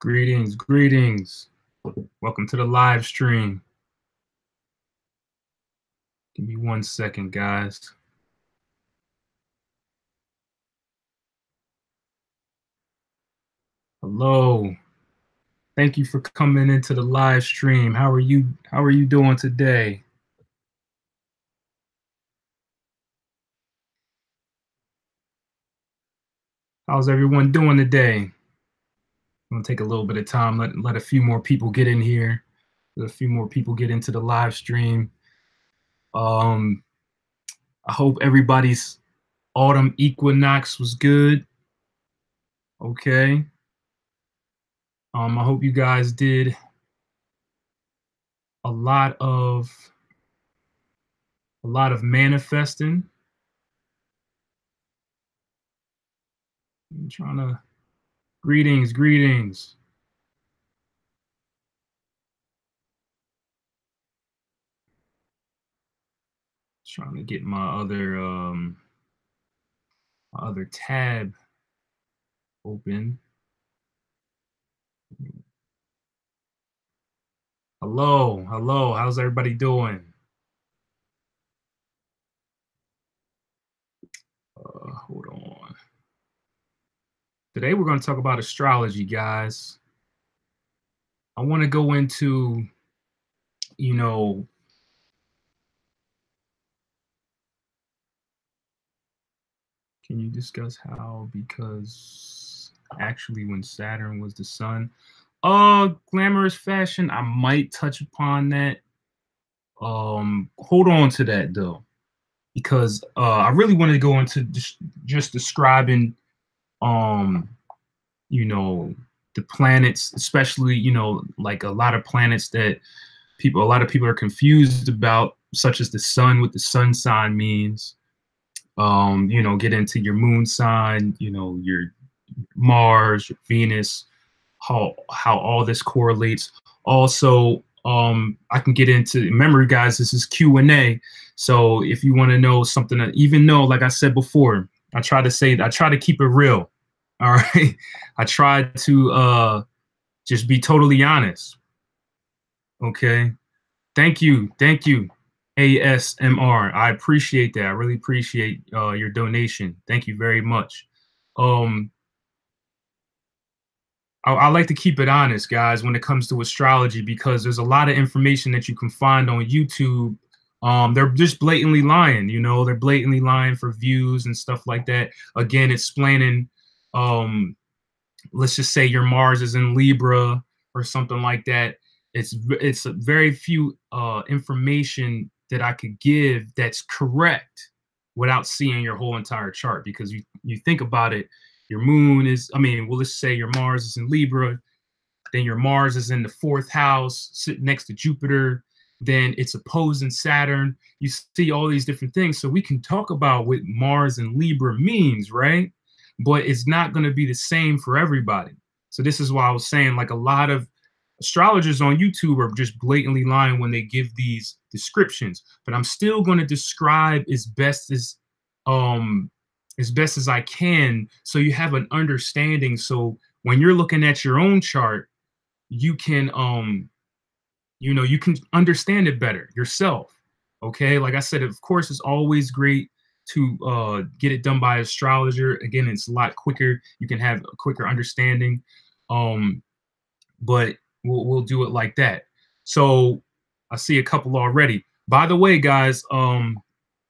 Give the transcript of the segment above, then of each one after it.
Greetings, greetings. Welcome to the live stream. Give me 1 second, guys. Hello. Thank you for coming into the live stream. How are you doing today? How's everyone doing today? I'm gonna take a little bit of time, let a few more people get in here. Let a few more people get into the live stream. I hope everybody's autumn equinox was good. Okay. I hope you guys did a lot of manifesting. I'm trying to greetings. Trying to get my other tab open. Hello. How's everybody doing? Hold on. Today we're going to talk about astrology, guys. I want to go into, can you discuss how, because actually when Saturn was the sun, glamorous fashion, I might touch upon that. Hold on to that though, because I really wanted to go into just describing, the planets, especially, like a lot of planets that a lot of people are confused about, such as the sun, what the sun sign means. Get into your moon sign, your Mars, your Venus, how all this correlates. Also, I can get into, remember guys, this is Q&A. So if you want to know something, that, even though, like I said before, I try to keep it real. All right. I try to just be totally honest. Okay. Thank you. ASMR. I appreciate that. I really appreciate your donation. Thank you very much. I like to keep it honest, guys, when it comes to astrology, because there's a lot of information that you can find on YouTube. They're just blatantly lying, they're blatantly lying for views and stuff like that. Again, explaining, let's just say your Mars is in Libra or something like that. It's a very few information that I could give that's correct without seeing your whole entire chart, because you think about it. Your moon is, let's say your Mars is in Libra, then your Mars is in the 4th house, sitting next to Jupiter, then it's opposing Saturn. You see all these different things. So we can talk about what Mars and Libra means, right? But it's not going to be the same for everybody. So this is why I was saying, like, a lot of astrologers on YouTube are just blatantly lying when they give these descriptions. But I'm still going to describe as best as I can, so you have an understanding. So when you're looking at your own chart, you can you can understand it better yourself. Okay, like I said, of course, it's always great to get it done by an astrologer. Again, it's a lot quicker. You can have a quicker understanding. But we'll do it like that. So I see a couple already. By the way, guys,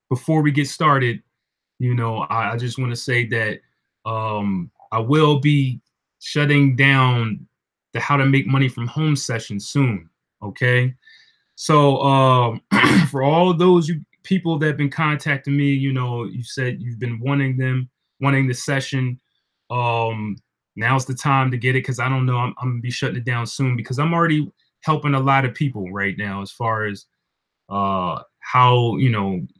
before we get started, I just want to say that I will be shutting down the How to Make Money from Home session soon. Okay. So for all those people that have been contacting me, you said you've been wanting the session. Now's the time to get it, because I don't know, I'm gonna be shutting it down soon, because I'm already helping a lot of people right now as far as how,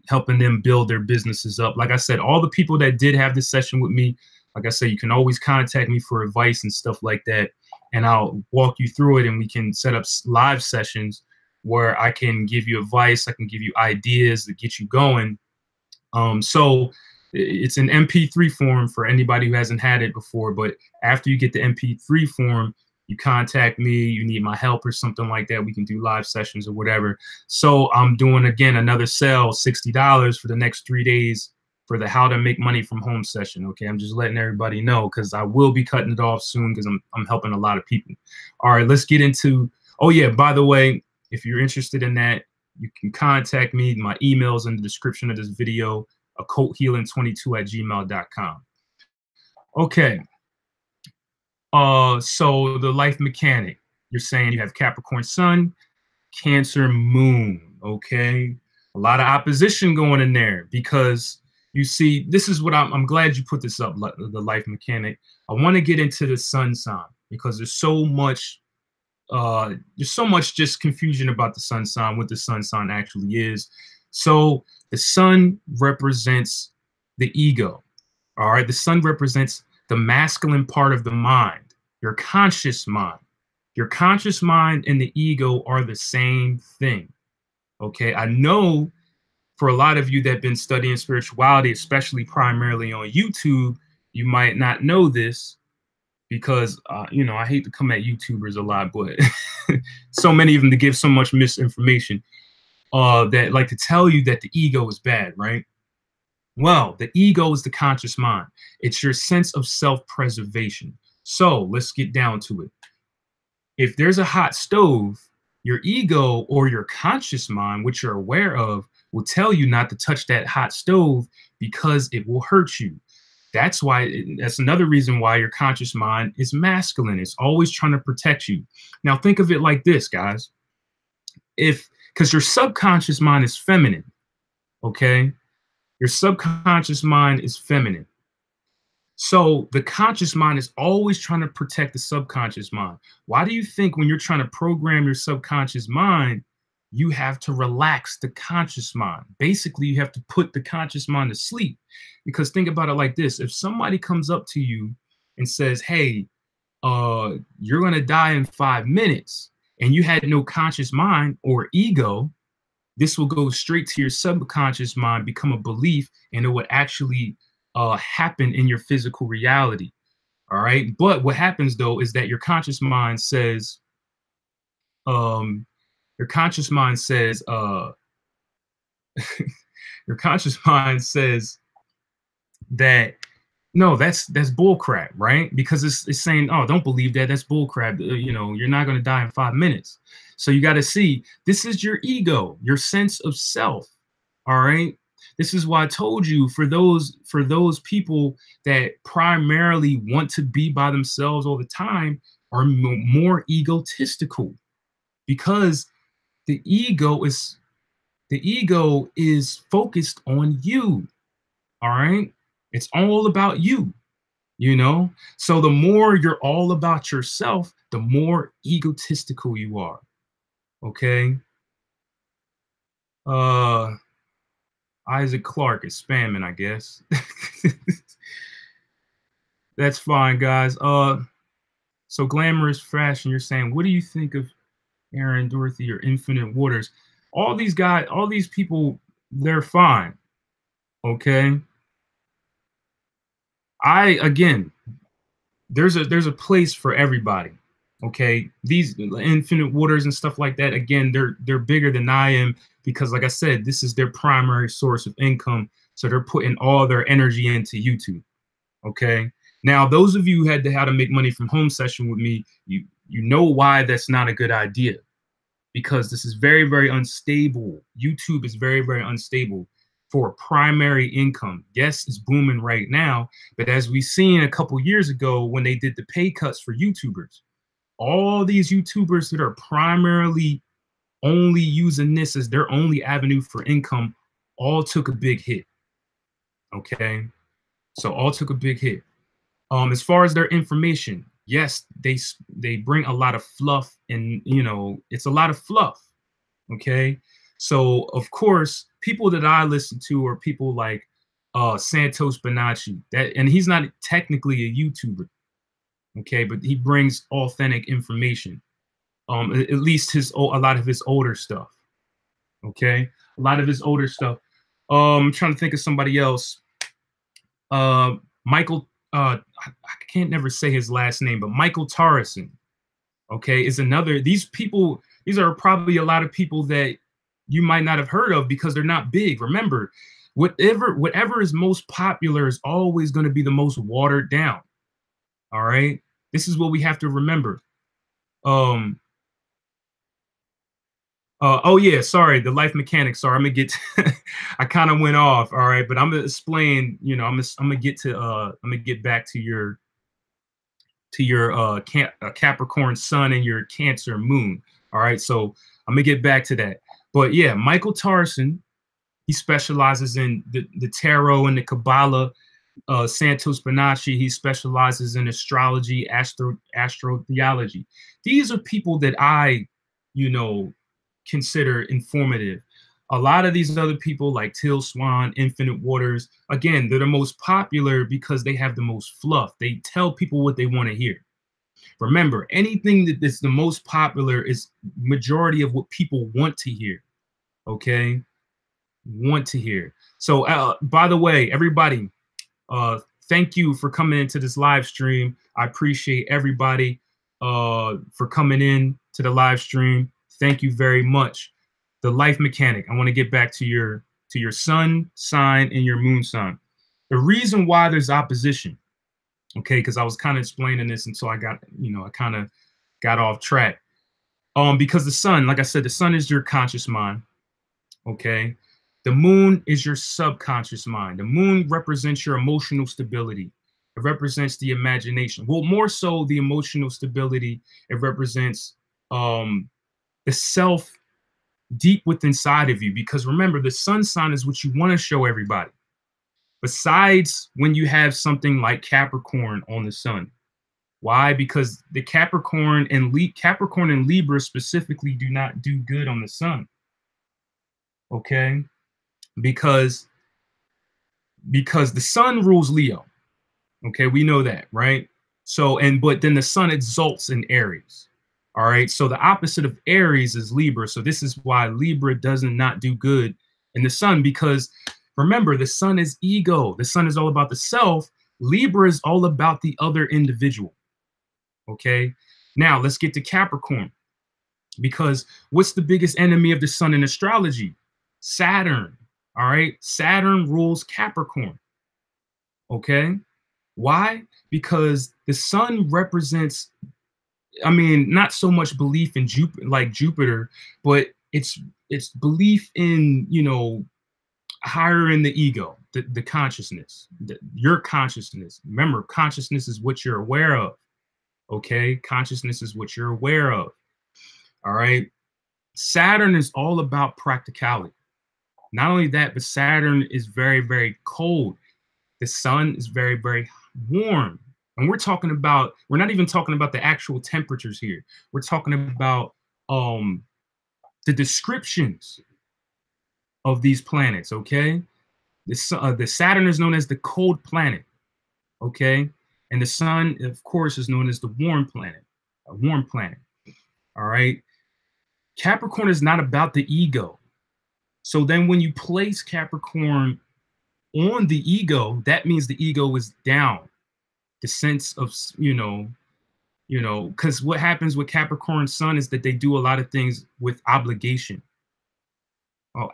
helping them build their businesses up. Like I said, all the people that did have this session with me, like I said, you can always contact me for advice and stuff like that, and I'll walk you through it, and we can set up live sessions where I can give you advice, I can give you ideas to get you going. So it's an MP3 form for anybody who hasn't had it before, but after you get the MP3 form, you contact me, you need my help or something like that, we can do live sessions or whatever. So I'm doing, again, another sale, $60 for the next 3 days for the How to Make Money from Home session. Okay, I'm just letting everybody know because I will be cutting it off soon because I'm helping a lot of people. All right, let's get into, oh yeah, by the way, if you're interested in that, you can contact me. My email's in the description of this video, occulthealing22@gmail.com. Okay. So the life mechanic, you're saying you have Capricorn Sun, Cancer Moon. Okay. A lot of opposition going in there because you see, this is what I'm glad you put this up, the life mechanic. I want to get into the sun sign because there's so much just confusion about the sun sign, what the sun sign actually is. So the sun represents the ego. All right. The sun represents the masculine part of the mind, your conscious mind. Your conscious mind and the ego are the same thing. Okay. I know for a lot of you that have been studying spirituality, especially primarily on YouTube, you might not know this because, I hate to come at YouTubers a lot, but so many of them to give so much misinformation that like to tell you that the ego is bad, right? Well, the ego is the conscious mind. It's your sense of self-preservation. So let's get down to it. If there's a hot stove, your ego or your conscious mind, which you're aware of, will tell you not to touch that hot stove because it will hurt you. That's another reason why your conscious mind is masculine. It's always trying to protect you. Now think of it like this, guys. Because your subconscious mind is feminine, okay? Your subconscious mind is feminine. So the conscious mind is always trying to protect the subconscious mind. Why do you think when you're trying to program your subconscious mind, you have to relax the conscious mind? Basically, you have to put the conscious mind to sleep. Because think about it like this. If somebody comes up to you and says, hey, you're going to die in 5 minutes, and you had no conscious mind or ego, this will go straight to your subconscious mind, become a belief, and it would actually happen in your physical reality. All right. But what happens though is that your conscious mind says, your conscious mind says that no, that's bull crap, right? Because it's saying, oh, don't believe that, that's bull crap. You're not going to die in 5 minutes. So you got to see, this is your ego, your sense of self. All right. This is why I told you, for those people that primarily want to be by themselves all the time are more egotistical, because the ego is focused on you. All right. It's all about you, So the more you're all about yourself, the more egotistical you are. Okay. Isaac Clark is spamming, I guess. That's fine, guys. So Glamorous Fashion, you're saying, what do you think of Aaron, Dorothy, or Infinite Waters? All these guys, all these people, they're fine. Okay. Again, there's a place for everybody. Okay. These Infinite Waters and stuff like that, again, they're bigger than I am, because like I said, this is their primary source of income. So they're putting all their energy into YouTube. Okay. Now, those of you who had the How to Make Money from Home session with me, you know why that's not a good idea, because this is very, very unstable. YouTube is very, very unstable for primary income. Yes, it's booming right now, but as we seen a couple years ago when they did the pay cuts for YouTubers, all these YouTubers that are primarily only using this as their only avenue for income all took a big hit. Okay, so all took a big hit. As far as their information, yes, they bring a lot of fluff, and it's a lot of fluff. Okay, so of course, people that I listen to are people like Santos Bonacci, and he's not technically a YouTuber. Okay, but he brings authentic information. At least a lot of his older stuff. Okay, a lot of his older stuff. I'm trying to think of somebody else. Michael, I can't never say his last name, but Michael Tarrison. Okay, is another. These people, these are probably a lot of people that you might not have heard of because they're not big. Remember, whatever is most popular is always going to be the most watered down. All right, this is what we have to remember. Um, oh yeah, sorry, the life mechanics. Sorry, I'm gonna get. I kind of went off. All right, but I'm gonna explain. You know, I'm gonna get to. I'm gonna get back to your Capricorn sun and your Cancer moon. All right, so I'm gonna get back to that. But yeah, Michael Tarson, he specializes in the tarot and the Kabbalah. Santos Bonacci, he specializes in astrology, astrotheology. These are people that I, you know, consider informative. A lot of these other people like Till Swan, Infinite Waters, again, they're the most popular because they have the most fluff. They tell people what they want to hear. Remember, anything that is the most popular is majority of what people want to hear. Okay, want to hear. So, by the way, everybody, thank you for coming into this live stream. I appreciate everybody for coming in to the live stream. Thank you very much. The life mechanic. I want to get back to your sun sign and your moon sign. The reason why there's opposition, okay, because I was kind of explaining this until I got, I kind of got off track. Because the sun, like I said, the sun is your conscious mind. Okay. The moon is your subconscious mind. The moon represents your emotional stability. It represents the imagination. Well, more so the emotional stability. It represents the self deep within inside of you. Because remember, the sun sign is what you want to show everybody. Besides when you have something like Capricorn on the sun. Why? Because the Capricorn and Libra specifically do not do good on the sun. Okay? Because the sun rules Leo. Okay, we know that, right? So, but then the sun exalts in Aries. All right, so the opposite of Aries is Libra. So this is why Libra does not do good in the sun, because remember, the sun is ego. The sun is all about the self. Libra is all about the other individual. Okay, now let's get to Capricorn, because what's the biggest enemy of the sun in astrology? Saturn. All right, Saturn rules Capricorn. Okay, why? Because the sun represents, I mean, not so much belief in Jupiter, but it's belief in, higher in the ego, the consciousness, your consciousness. Remember, consciousness is what you're aware of. Okay, consciousness is what you're aware of. All right, Saturn is all about practicality. Not only that, but Saturn is very, very cold. The sun is very, very warm. And we're not even talking about the actual temperatures here. We're talking about the descriptions of these planets, okay? The Saturn is known as the cold planet, okay? And the sun, of course, is known as the warm planet, a warm planet, all right? Capricorn is not about the ego. So then when you place Capricorn on the ego, that means the ego is down. The sense of, because what happens with Capricorn sun is that they do a lot of things with obligation,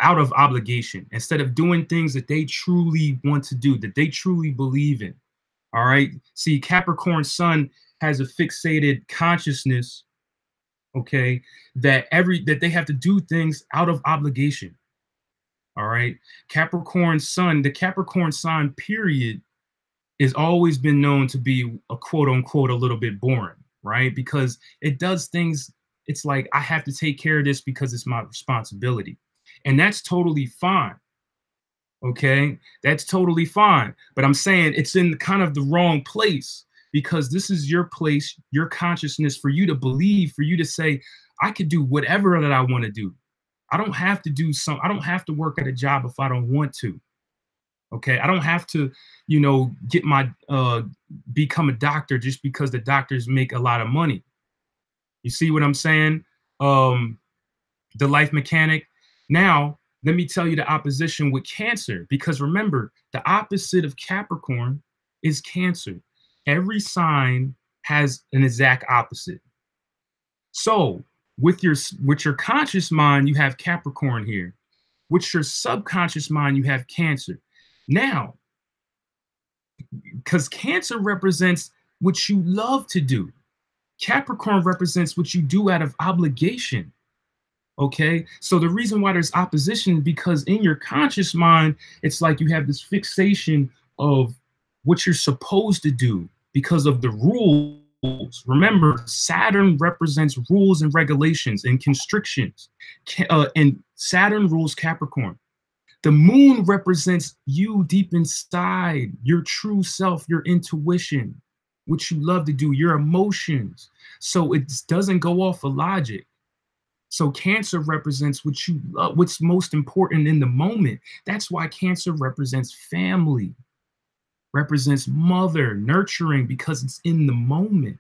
out of obligation, instead of doing things that they truly want to do, that they truly believe in. All right. See, Capricorn sun has a fixated consciousness, okay, that they have to do things out of obligation. All right. Capricorn sun, the Capricorn sign period is always been known to be a quote unquote a little bit boring, right? Because it does things, it's like I have to take care of this because it's my responsibility. And that's totally fine. Okay, that's totally fine. But I'm saying it's in kind of the wrong place, because this is your place, your consciousness, for you to believe, for you to say, I could do whatever that I want to do. I don't have to work at a job if I don't want to. Okay, I don't have to, get my become a doctor just because the doctors make a lot of money. You see what I'm saying? The life mechanic. Now, let me tell you the opposition with Cancer, because remember, the opposite of Capricorn is Cancer. Every sign has an exact opposite. So with your conscious mind, you have Capricorn here. With your subconscious mind, you have Cancer. Now, because Cancer represents what you love to do. Capricorn represents what you do out of obligation. Okay. So the reason why there's opposition is because in your conscious mind, it's like you have this fixation of what you're supposed to do because of the rules. Remember, Saturn represents rules and regulations and constrictions. And Saturn rules Capricorn. The moon represents you deep inside, your true self, your intuition, what you love to do, your emotions. So it doesn't go off of logic. So Cancer represents what you love, what's most important in the moment. That's why Cancer represents family, represents mother, nurturing, because it's in the moment.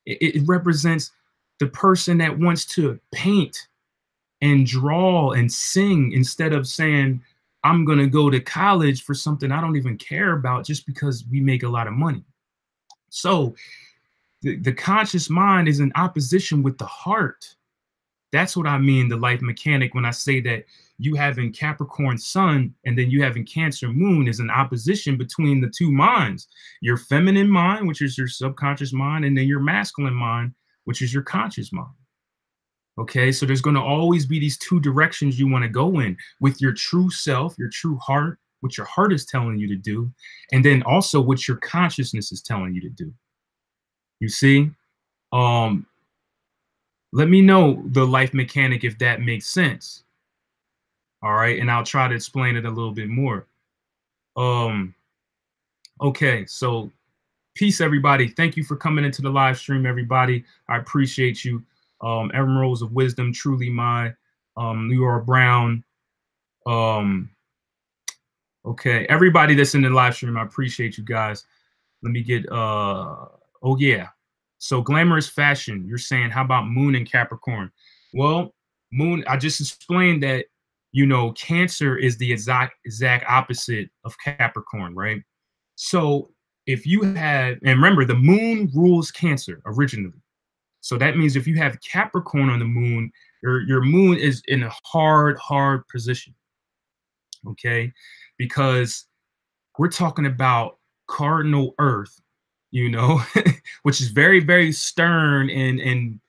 It represents the person that wants to paint and draw and sing instead of saying, I'm going to go to college for something I don't even care about just because we make a lot of money. So the conscious mind is in opposition with the heart. That's what I mean, the life mechanic, when I say that you having Capricorn sun and then you having Cancer moon is an opposition between the two minds. Your feminine mind, which is your subconscious mind, and then your masculine mind, which is your conscious mind. Okay, so there's going to always be these two directions you want to go in with your true self, your true heart, what your heart is telling you to do, and then also what your consciousness is telling you to do. You see? Let me know the life mechanic if that makes sense. All right, and I'll try to explain it a little bit more. Okay, so peace, everybody. Thank you for coming into the live stream, everybody. I appreciate you. Emeralds of Wisdom, truly mine. You are Brown. Okay, everybody that's in the live stream, I appreciate you guys. Let me get oh yeah. So glamorous fashion, you're saying, how about moon and Capricorn? Well, moon, I just explained that, you know, Cancer is the exact opposite of Capricorn, right? So if you have, and remember, the moon rules Cancer originally. So that means if you have Capricorn on the moon, your moon is in a hard position. Okay. Because we're talking about cardinal Earth, you know, which is very stern and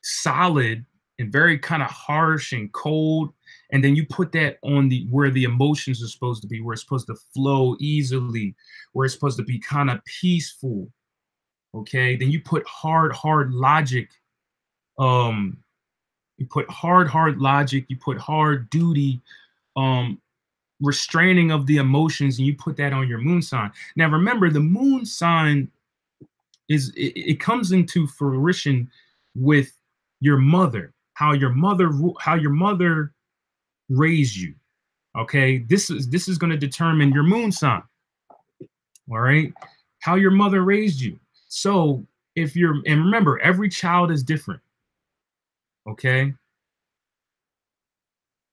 solid and very kind of harsh and cold. And then you put that on the where the emotions are supposed to be, where it's supposed to flow easily, where it's supposed to be kind of peaceful. Okay. Then you put hard logic. You put hard logic, you put hard duty, restraining of the emotions, and you put that on your moon sign. Now remember, the moon sign is it comes into fruition with your mother, how your mother raised you. Okay, this is going to determine your moon sign. All right, how your mother raised you. So if you're, and remember, every child is different. Okay,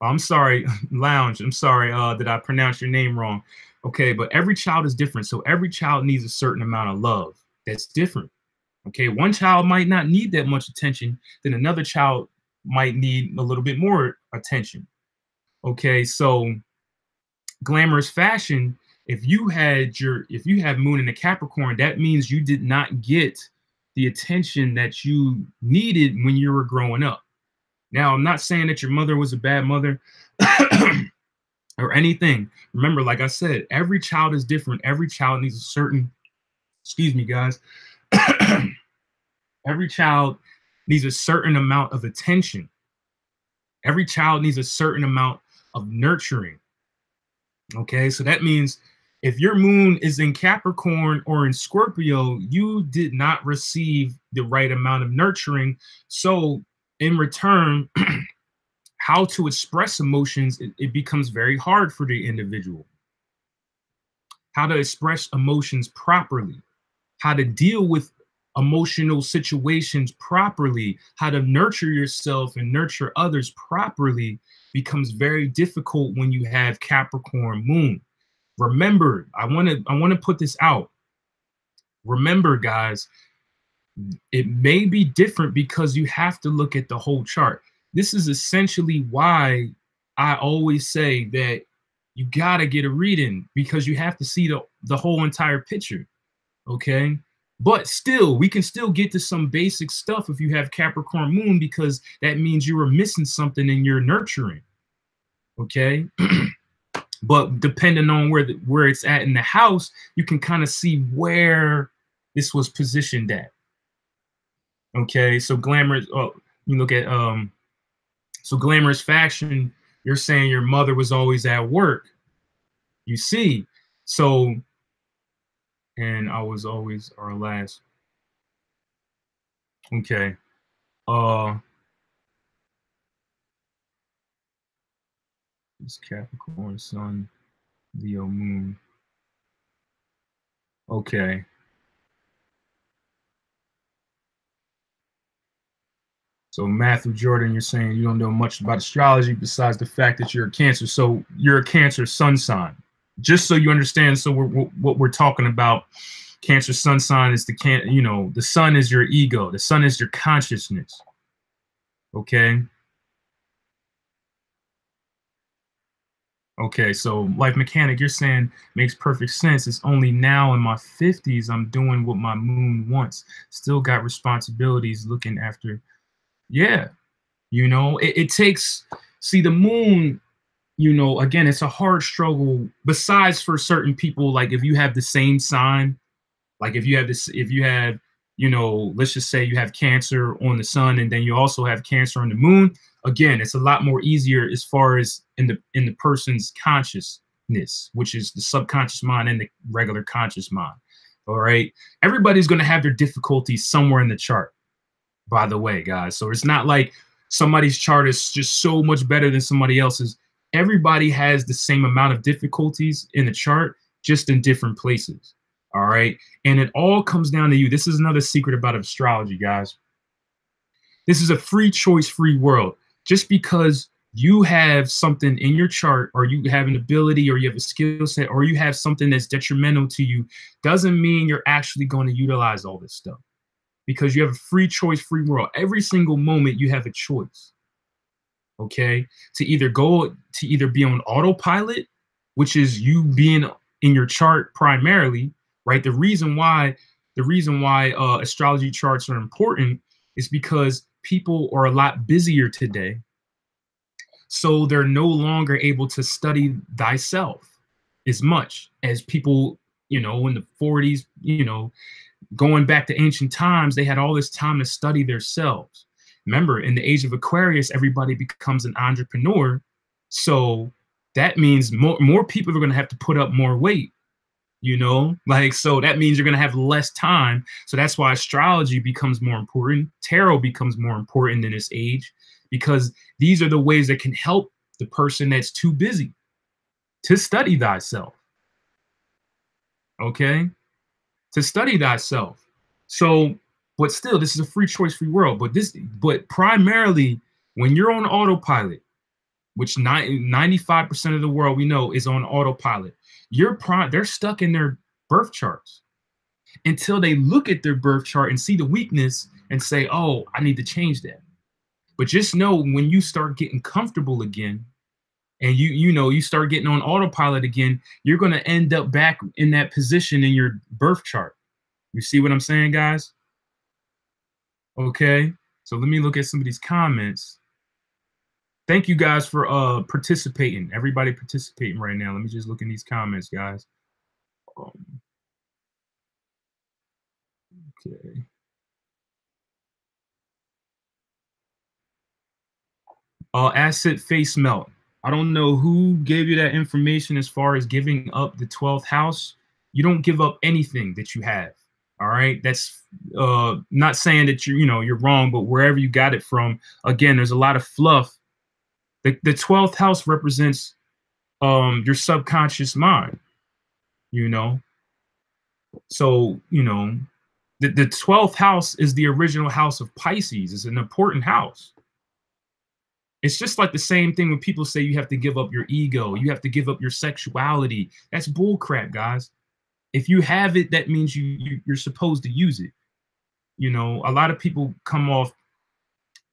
I'm sorry, Lounge. I'm sorry that I pronounced your name wrong. Okay, but every child is different. So every child needs a certain amount of love. That's different. Okay, one child might not need that much attention, then another child might need a little bit more attention. Okay, so glamorous fashion, if you have moon in the Capricorn, that means you did not get the attention that you needed when you were growing up. Now, I'm not saying that your mother was a bad mother or anything. Remember, like I said, every child is different. Every child needs a certain, excuse me, guys. Every child needs a certain amount of attention. Every child needs a certain amount of nurturing. Okay, so that means if your moon is in Capricorn or in Scorpio, you did not receive the right amount of nurturing. So in return, how to express emotions, it becomes very hard for the individual. How to express emotions properly, how to deal with emotional situations properly, how to nurture yourself and nurture others properly becomes very difficult when you have Capricorn moon. Remember, I want to put this out. Remember, guys, It may be different because you have to look at the whole chart. This is essentially why I always say that you got to get a reading, because you have to see the whole entire picture. Okay. But still, we can still get to some basic stuff if you have Capricorn moon, because that means you were missing something in your nurturing. Okay. But depending on where it's at in the house, you can kind of see where this was positioned at. Okay, so glamorous. Oh, you look at so glamorous fashion. You're saying your mother was always at work. You see, so, and I was always our last. Okay, uh, it's Capricorn Sun, Leo Moon. Okay. So Matthew Jordan, you're saying you don't know much about astrology besides the fact that you're a Cancer. So you're a Cancer sun sign. Just so you understand, so what we're talking about, Cancer sun sign is the sun is your ego. The sun is your consciousness. Okay. Okay, so life mechanic, you're saying makes perfect sense. It's only now in my 50s I'm doing what my moon wants. Still got responsibilities looking after. Yeah, it takes, see, the moon, again, it's a hard struggle, besides for certain people, like if you have the same sign, like if you have, let's just say you have Cancer on the sun and then you also have Cancer on the moon. Again, it's a lot more easier as far as in the person's consciousness, which is the subconscious mind and the regular conscious mind. All right. Everybody's going to have their difficulties somewhere in the chart, by the way, guys. So it's not like somebody's chart is just so much better than somebody else's. Everybody has the same amount of difficulties in the chart, just in different places. All right. And it all comes down to you. This is another secret about astrology, guys. This is a free choice, free world. Just because you have something in your chart, or you have an ability, or you have a skill set, or you have something that's detrimental to you, doesn't mean you're actually going to utilize all this stuff. Because you have a free choice, free world. Every single moment you have a choice. Okay. To either be on autopilot, which is you being in your chart primarily, right? The reason why astrology charts are important is because people are a lot busier today. So they're no longer able to study thyself as much as people, in the 40s, going back to ancient times, they had all this time to study themselves. Remember, in the age of Aquarius, everybody becomes an entrepreneur. So that means more people are going to have to put up more weight, so that means you're going to have less time. So that's why astrology becomes more important. Tarot becomes more important in this age, because these are the ways that can help the person that's too busy to study thyself. Okay. To study thyself. So, but still, this is a free choice, free world. But primarily, when you're on autopilot, which 95% of the world we know is on autopilot, they're stuck in their birth charts until they look at their birth chart and see the weakness and say, "Oh, I need to change that." But just know, when you start getting comfortable again, and you start getting on autopilot again, you're going to end up back in that position in your birth chart. You see what I'm saying, guys? Okay. So let me look at some of these comments. Thank you guys for participating. Everybody participating right now. Let me just look in these comments, guys. Okay. Asset face melt. I don't know who gave you that information as far as giving up the 12th house. You don't give up anything that you have. All right. That's not saying that you're wrong, but wherever you got it from, again, there's a lot of fluff. The 12th house represents your subconscious mind, So, the 12th house is the original house of Pisces. It's an important house. It's just like the same thing when people say you have to give up your ego, you have to give up your sexuality. That's bull crap, guys. If you have it, that means you're supposed to use it. You know, a lot of people come off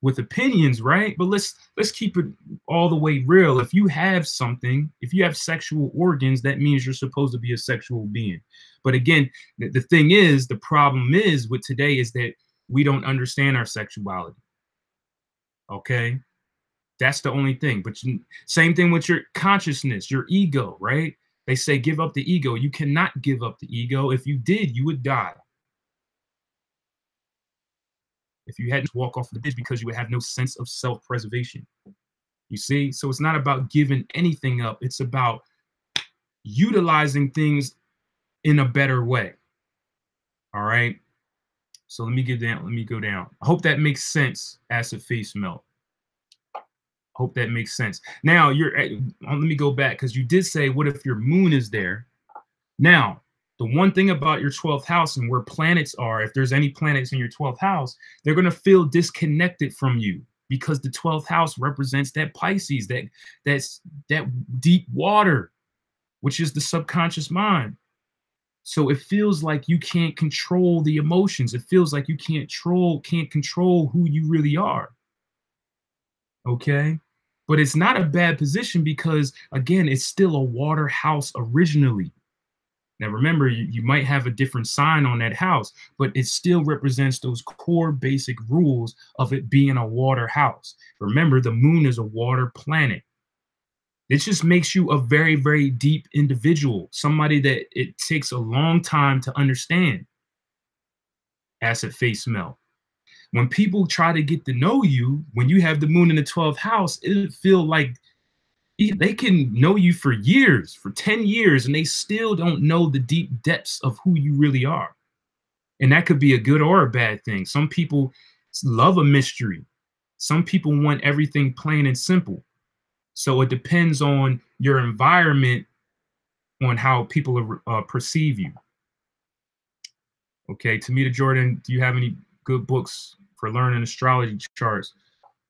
with opinions, right? But let's keep it all the way real. If you have something, if you have sexual organs, that means you're supposed to be a sexual being. But again, the thing is, the problem is with today is that we don't understand our sexuality. Okay, that's the only thing. But same thing with your consciousness, your ego, right? They say give up the ego. You cannot give up the ego. If you did, you would die. If you had to walk off the bridge because you would have no sense of self-preservation. You see? So it's not about giving anything up. It's about utilizing things in a better way. All right. So let me get down. Let me go down. I hope that makes sense. Acid face melt. Hope that makes sense. Now let me go back because you did say, what if your moon is there? Now, the one thing about your 12th house and where planets are, if there's any planets in your 12th house, they're going to feel disconnected from you because the 12th house represents that Pisces, that deep water, which is the subconscious mind. So it feels like you can't control the emotions. It feels like you can't control who you really are. Okay? But it's not a bad position because again, it's still a water house originally. Now, remember, you might have a different sign on that house, but it still represents those core basic rules of it being a water house. Remember, the moon is a water planet. It just makes you a very, very deep individual, somebody that it takes a long time to understand. Acid face melt. When people try to get to know you, when you have the moon in the 12th house, it'll feel like they can know you for years, for 10 years, and they still don't know the deep depths of who you really are. And that could be a good or a bad thing. Some people love a mystery. Some people want everything plain and simple. So it depends on your environment, on how people perceive you. Okay, Tamita Jordan, do you have any good books for learning astrology charts?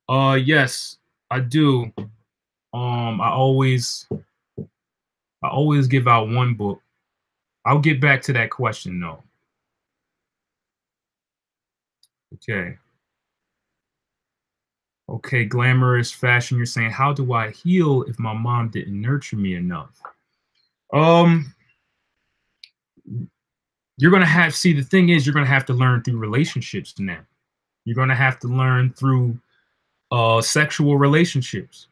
Yes, I do. I always give out one book. I'll get back to that question though. Okay. Okay, glamorous fashion. You're saying, how do I heal if my mom didn't nurture me enough? Um, you're gonna have see the thing is you're gonna have to learn through relationships now. You're gonna have to learn through sexual relationships.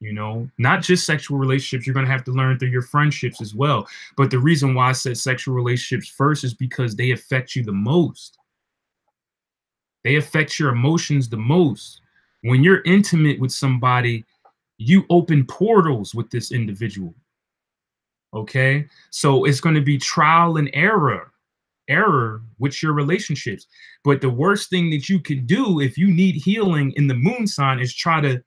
You know, not just sexual relationships, you're going to have to learn through your friendships as well. But the reason why I said sexual relationships first is because they affect you the most. They affect your emotions the most. When you're intimate with somebody, you open portals with this individual. Okay. So it's going to be trial and error with your relationships. But the worst thing that you could do if you need healing in the moon sign is try to,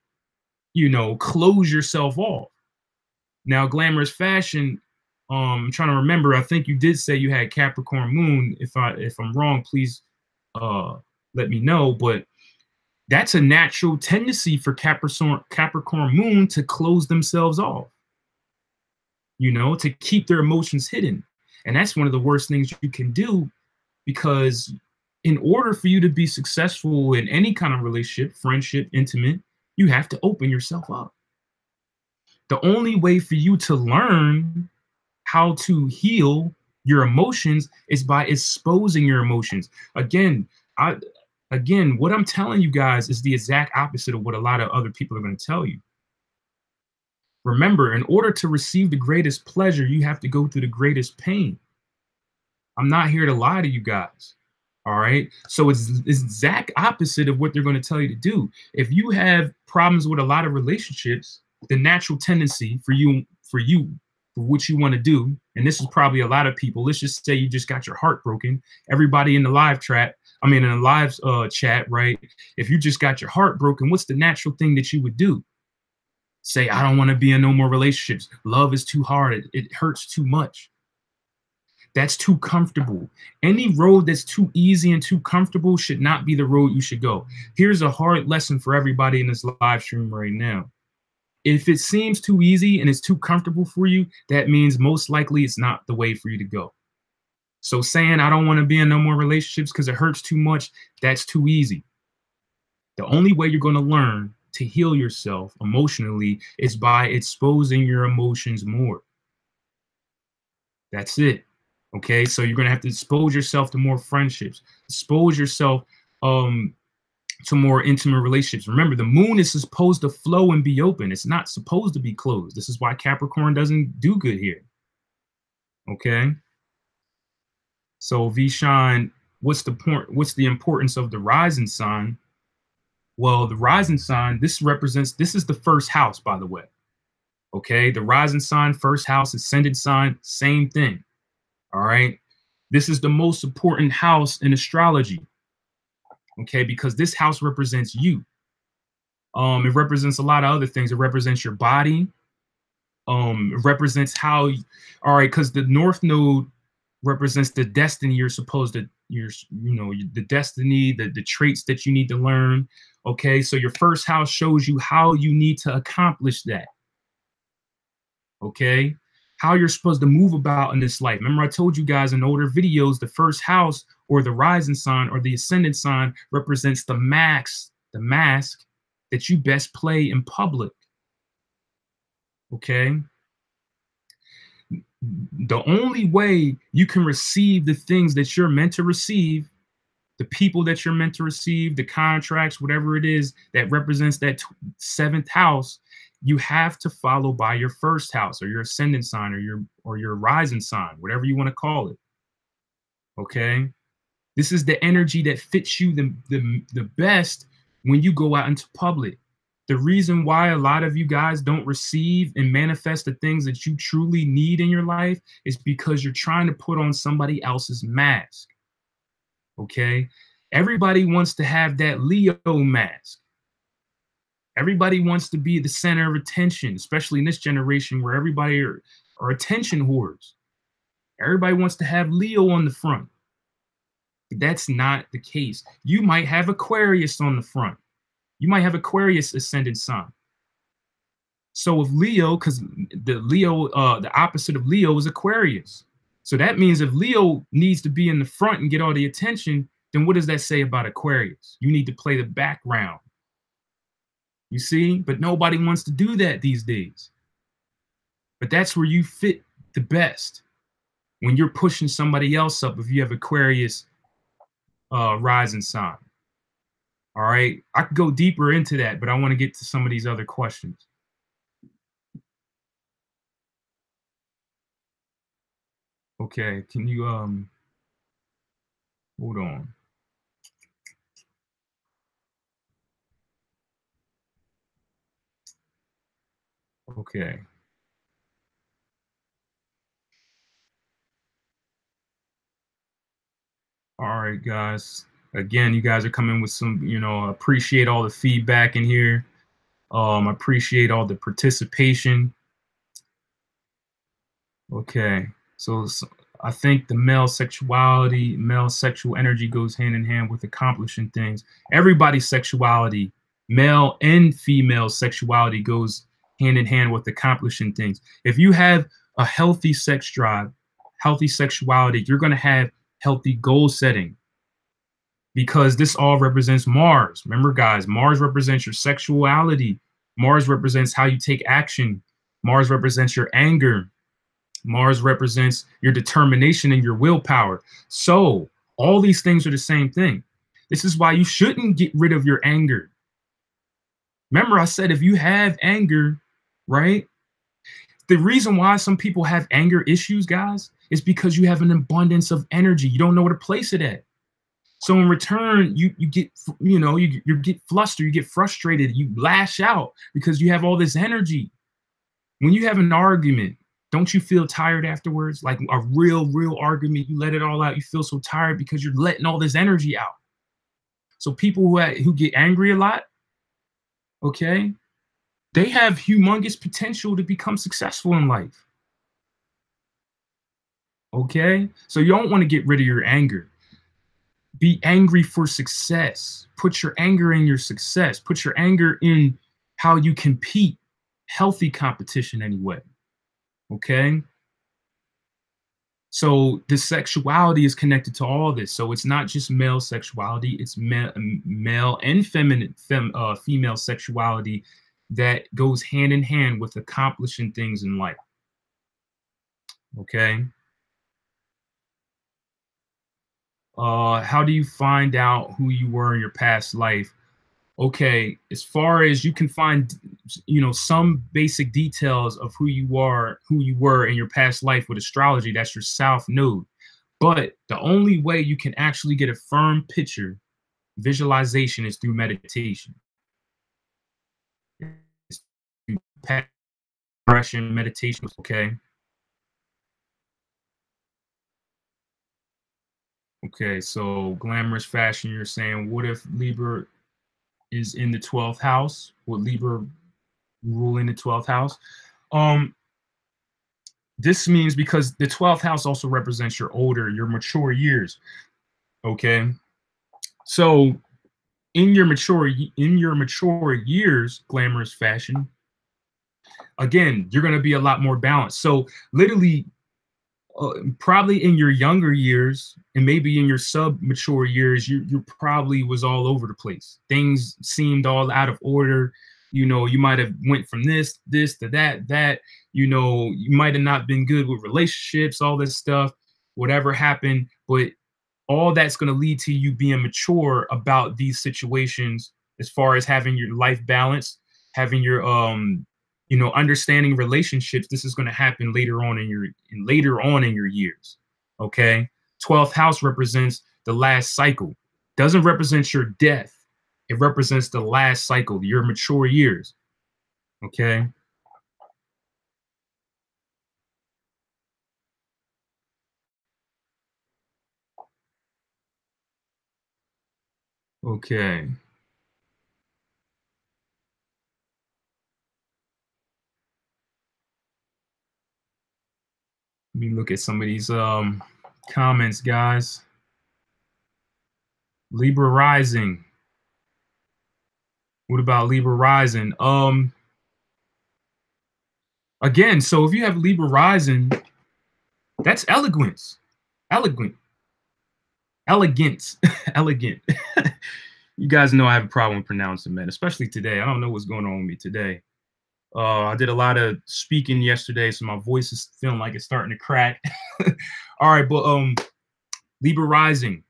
close yourself off. Now, glamorous fashion, I'm trying to remember. I think you did say you had Capricorn moon. If I'm wrong, please let me know. But that's a natural tendency for Capricorn moon to close themselves off, to keep their emotions hidden. And that's one of the worst things you can do, because in order for you to be successful in any kind of relationship, friendship, intimate, you have to open yourself up. The only way for you to learn how to heal your emotions is by exposing your emotions. Again, what I'm telling you guys is the exact opposite of what a lot of other people are going to tell you. Remember, in order to receive the greatest pleasure, you have to go through the greatest pain. I'm not here to lie to you guys. All right. So it's exact opposite of what they're going to tell you to do. If you have problems with a lot of relationships, the natural tendency for what you want to do, and this is probably a lot of people, let's just say you just got your heart broken. Everybody in the live chat, in the live chat, right? If you just got your heart broken, what's the natural thing that you would do? Say, I don't want to be in no more relationships. Love is too hard. It hurts too much. That's too comfortable. Any road that's too easy and too comfortable should not be the road you should go. Here's a hard lesson for everybody in this live stream right now. If it seems too easy and it's too comfortable for you, that means most likely it's not the way for you to go. So saying I don't want to be in no more relationships because it hurts too much, that's too easy. The only way you're going to learn to heal yourself emotionally is by exposing your emotions more. That's it. Okay. So you're going to have to expose yourself to more friendships, expose yourself um, to more intimate relationships. Remember, the moon is supposed to flow and be open. It's not supposed to be closed. This is why Capricorn doesn't do good here. Okay. So Vishan, what's the point? What's the importance of the rising sign? Well, the rising sign, this is the first house, by the way. Okay. The rising sign, first house, ascendant sign, same thing. All right. This is the most important house in astrology. Okay. Because this house represents you. It represents a lot of other things. It represents your body. It represents how, all right, because the North Node represents the destiny you're supposed to, the destiny, the traits that you need to learn. Okay. So your first house shows you how you need to accomplish that. Okay. How you're supposed to move about in this life. Remember, I told you guys in older videos, the first house or the rising sign or the ascendant sign represents the mask that you best play in public. Okay. The only way you can receive the things that you're meant to receive, the people that you're meant to receive, the contracts, whatever it is that represents that seventh house, you have to follow by your first house or your ascendant sign or your rising sign, whatever you want to call it. Okay. This is the energy that fits you the best when you go out into public. The reason why a lot of you guys don't receive and manifest the things that you truly need in your life is because you're trying to put on somebody else's mask. Okay. Everybody wants to have that Leo mask. Everybody wants to be the center of attention, especially in this generation where everybody are attention whores. Everybody wants to have Leo on the front. That's not the case. You might have Aquarius on the front. You might have Aquarius ascendant sign. So if Leo, because the opposite of Leo is Aquarius. So that means if Leo needs to be in the front and get all the attention, then what does that say about Aquarius? You need to play the background. You see? But nobody wants to do that these days. But that's where you fit the best. When you're pushing somebody else up, if you have Aquarius rising sign. All right. I could go deeper into that, but I want to get to some of these other questions. Okay. Can you hold on? Okay. All right, guys. Again, you guys are coming with some, appreciate all the feedback in here. Appreciate all the participation. Okay. So I think the male sexual energy goes hand in hand with accomplishing things. Everybody's sexuality, male and female sexuality goes hand in hand with accomplishing things. If you have a healthy sex drive, healthy sexuality, you're going to have healthy goal setting because this all represents Mars. Remember, guys, Mars represents your sexuality. Mars represents how you take action. Mars represents your anger. Mars represents your determination and your willpower. So all these things are the same thing. This is why you shouldn't get rid of your anger. Remember, I said if you have anger, right? The reason why some people have anger issues, guys, is because you have an abundance of energy. You don't know where to place it at. So in return, you get, you get flustered, you get frustrated, you lash out because you have all this energy. When you have an argument, don't you feel tired afterwards? Like a real argument, you let it all out. You feel so tired because you're letting all this energy out. So people who get angry a lot, okay, they have humongous potential to become successful in life. Okay, so you don't want to get rid of your anger. Be angry for success. Put your anger in your success. Put your anger in how you compete. Healthy competition anyway. Okay. So the sexuality is connected to all this. So it's not just male sexuality; it's male and female sexuality that goes hand in hand with accomplishing things in life. Okay. How do you find out who you were in your past life? Okay, as far as you can find, some basic details of who you were in your past life with astrology, that's your south node. But the only way you can actually get a firm picture, visualization, is through meditation. It's through past regression, meditation. Okay. Okay, so glamorous fashion, you're saying, what if Libra is in the 12th house? Would Libra rule in the 12th house? Um, this means because the 12th house also represents your mature years. Okay. So in your mature years, glamorous fashion, again, you're going to be a lot more balanced. So literally, probably in your younger years and maybe in your sub mature years, you probably was all over the place. Things seemed all out of order. You might have went from this to that. You might have not been good with relationships, all this stuff, whatever happened. But all that's going to lead to you being mature about these situations, as far as having your life balance, having your understanding relationships. This is going to happen later on in your years. Okay. 12th house represents the last cycle. Doesn't represent your death. It represents the last cycle, your mature years. Okay. Okay. Let me look at some of these comments, guys. Libra rising. What about Libra rising? Again, so if you have Libra rising, that's eloquence. Elegant. Elegance. Elegant. You guys know I have a problem with pronouncing, man, especially today. I don't know what's going on with me today. I did a lot of speaking yesterday, so my voice is feeling like it's starting to crack. All right, but Libra rising.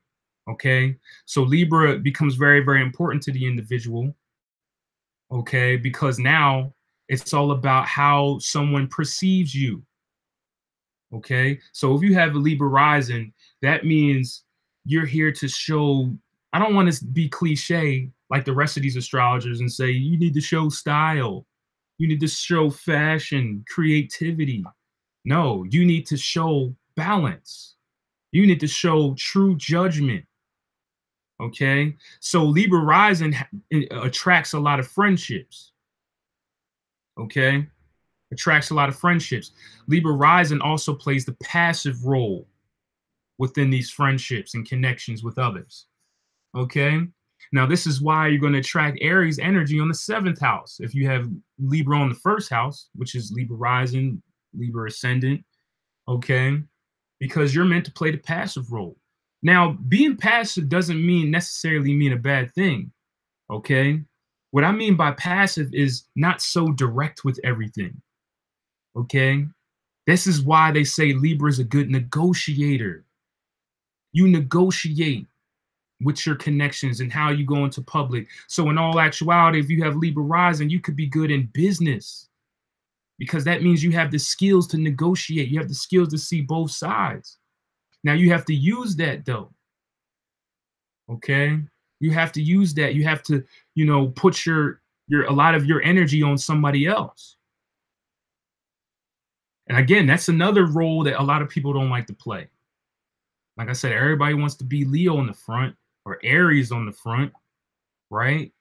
Okay. So Libra becomes very, very important to the individual. Okay, because now it's all about how someone perceives you. Okay. So if you have a Libra rising, that means you're here to show. I don't want to be cliche like the rest of these astrologers and say you need to show style, you need to show fashion, creativity. No, you need to show balance. You need to show true judgment. Okay. So Libra rising attracts a lot of friendships. Okay. Attracts a lot of friendships. Libra rising also plays the passive role within these friendships and connections with others. Okay. Now, this is why you're going to attract Aries energy on the 7th house. If you have Libra on the 1st house, which is Libra rising, Libra ascendant. Okay. Because you're meant to play the passive role. Now, being passive doesn't necessarily mean a bad thing. Okay. What I mean by passive is not so direct with everything. Okay. This is why they say Libra is a good negotiator. You negotiate with your connections and how you go into public. So in all actuality, if you have Libra rising, you could be good in business because that means you have the skills to negotiate. You have the skills to see both sides. Now you have to use that though. Okay. You have to use that. You have to, put your a lot of your energy on somebody else. And again, that's another role that a lot of people don't like to play. Like I said, everybody wants to be Leo on the front or Aries on the front, right?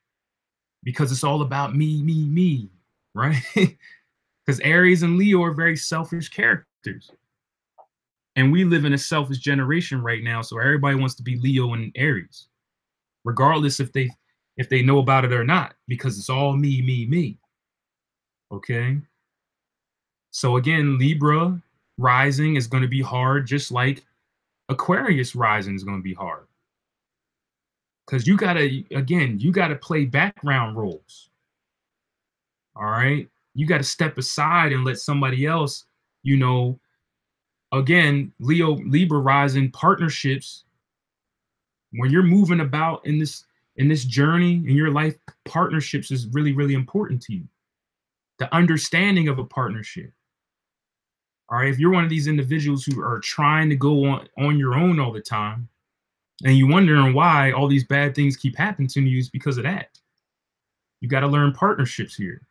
Because it's all about me, right? Because Aries and Leo are very selfish characters. And we live in a selfish generation right now. So everybody wants to be Leo and Aries, regardless if they know about it or not, because it's all me. Okay. So again, Libra rising is going to be hard, just like Aquarius rising is going to be hard. Because you got to, again, you got to play background roles. All right. You got to step aside and let somebody else, you know, again, Libra rising partnerships. When you're moving about in this journey in your life, partnerships is really, really important to you. The understanding of a partnership. All right. If you're one of these individuals who are trying to go on your own all the time, and you wondering why all these bad things keep happening to you, is because of that. You got to learn partnerships here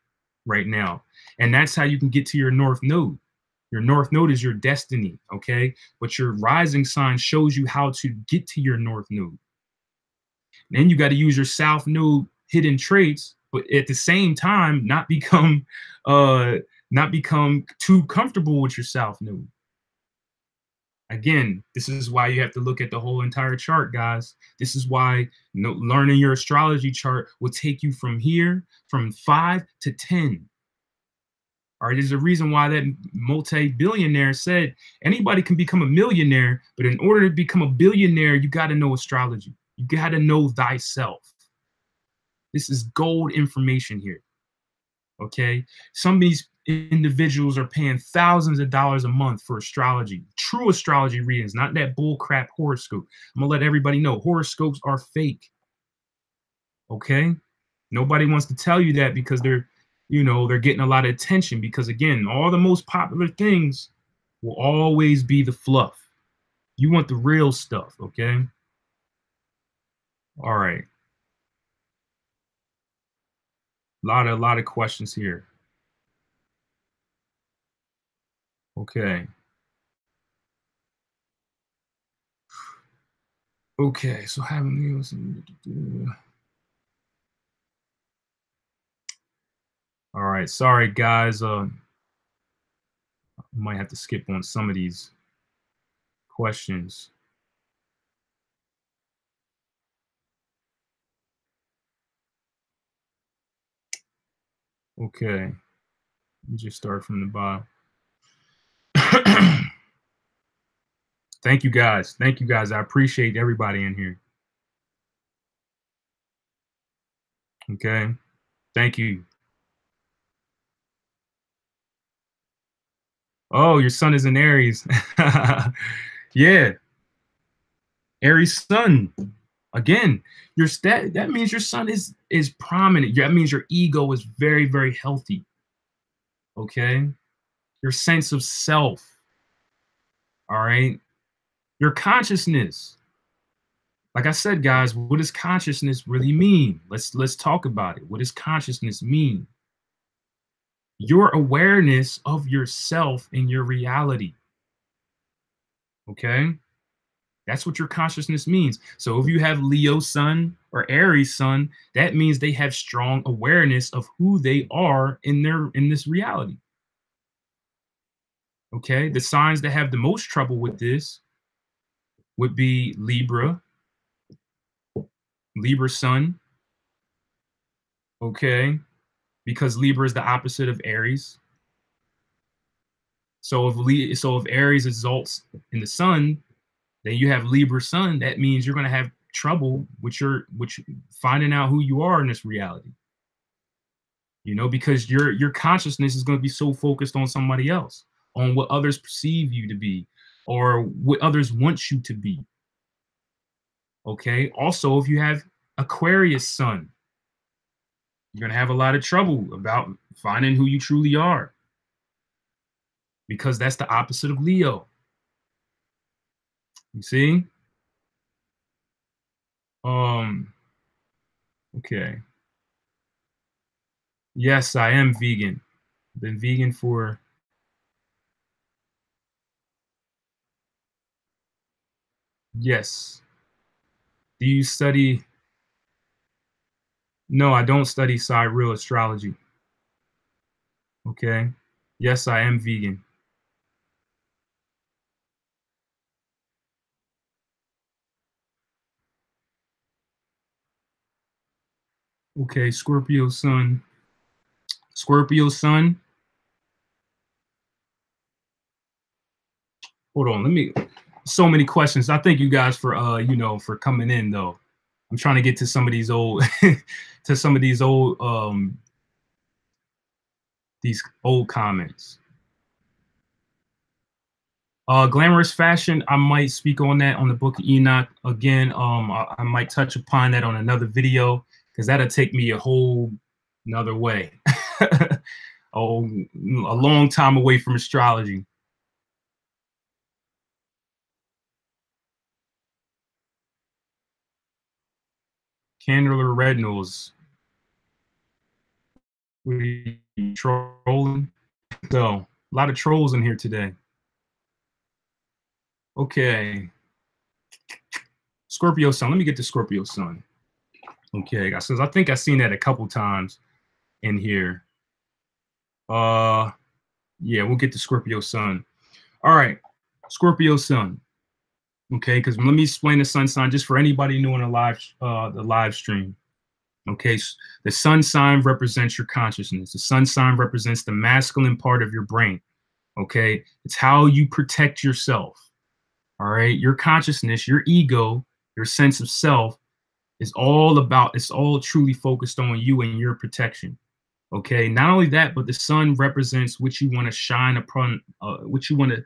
right now. And that's how you can get to your North Node. Your North Node is your destiny, okay? But your rising sign shows you how to get to your North Node. Then you got to use your South Node hidden traits, but at the same time, uh not become too comfortable with your South Node. Again, this is why you have to look at the whole entire chart, guys. This is why learning your astrology chart will take you from here, from 5 to 10. All right, there's a reason why that multi-billionaire said anybody can become a millionaire, but in order to become a billionaire, you got to know astrology. You got to know thyself. This is gold information here. Okay, some of these individuals are paying thousands of dollars a month for astrology, true astrology readings, not that bull crap horoscope. I'm gonna let everybody know horoscopes are fake. Okay, nobody wants to tell you that because they're getting a lot of attention, because again, all the most popular things will always be the fluff. You want the real stuff. Okay, all right, a lot of questions here. Okay. Okay, so having all right, sorry guys. Might have to skip on some of these questions. Okay, let me just start from the bottom. Thank you guys. Thank you guys. I appreciate everybody in here. Okay. Thank you. Oh, your son is in Aries. Yeah, Aries sun. Again, that means your son is prominent. That means your ego is very, very healthy. Okay. Your sense of self. All right. Your consciousness. Like I said, guys, what does consciousness really mean? Let's talk about it. What does consciousness mean? Your awareness of yourself and your reality. Okay? That's what your consciousness means. So if you have Leo sun or Aries sun, that means they have strong awareness of who they are in this reality. Okay? The signs that have the most trouble with this would be Libra sun, okay? Because Libra is the opposite of Aries. So if Aries exalts in the sun, then you have Libra sun. That means you're going to have trouble with finding out who you are in this reality. Because your consciousness is going to be so focused on somebody else, on what others perceive you to be, or what others want you to be. Okay. Also, if you have Aquarius sun, you're going to have a lot of trouble about finding who you truly are, because that's the opposite of Leo. You see? Um, okay. Yes, I am vegan. Been vegan for yes. Do you study? No, I don't study real astrology. Okay. Yes, I am vegan. Okay, Scorpio sun. Scorpio sun. hold on, let me, so many questions. I thank you guys for for coming in though. I'm trying to get to some of these old to some of these old comments. Glamorous fashion, I might speak on that on the Book of Enoch again. I might touch upon that on another video because that'll take me a whole another way. Oh, a long time away from astrology. Candler Red Nose. We trolling. So a lot of trolls in here today. Okay. Scorpio Sun. Let me get the Scorpio Sun. Okay, guys. I think I've seen that a couple times in here. Yeah, we'll get the Scorpio Sun. All right, Scorpio Sun. Okay, because let me explain the sun sign just for anybody new on the live stream. Okay, the sun sign represents your consciousness. The sun sign represents the masculine part of your brain. Okay, it's how you protect yourself. All right, your consciousness, your ego, your sense of self is all about, it's all truly focused on you and your protection. Okay, not only that, but the sun represents what you want to shine upon, what you want to,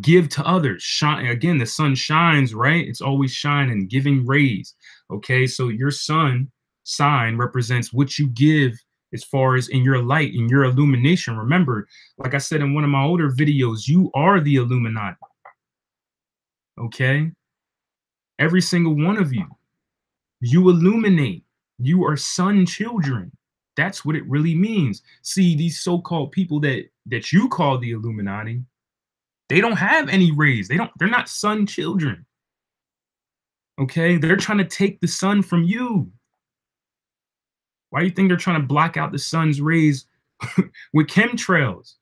give to others. Shine again, the sun shines, right? It's always shining, giving rays. Okay, so your sun sign represents what you give as far as in your light, in your illumination. Remember, like I said in one of my older videos, you are the Illuminati. Okay, every single one of you, you illuminate. You are sun children. That's what it really means. See, these so-called people that you call the Illuminati, they don't have any rays. They're not sun children. Okay? They're trying to take the sun from you. Why do you think they're trying to block out the sun's rays with chemtrails?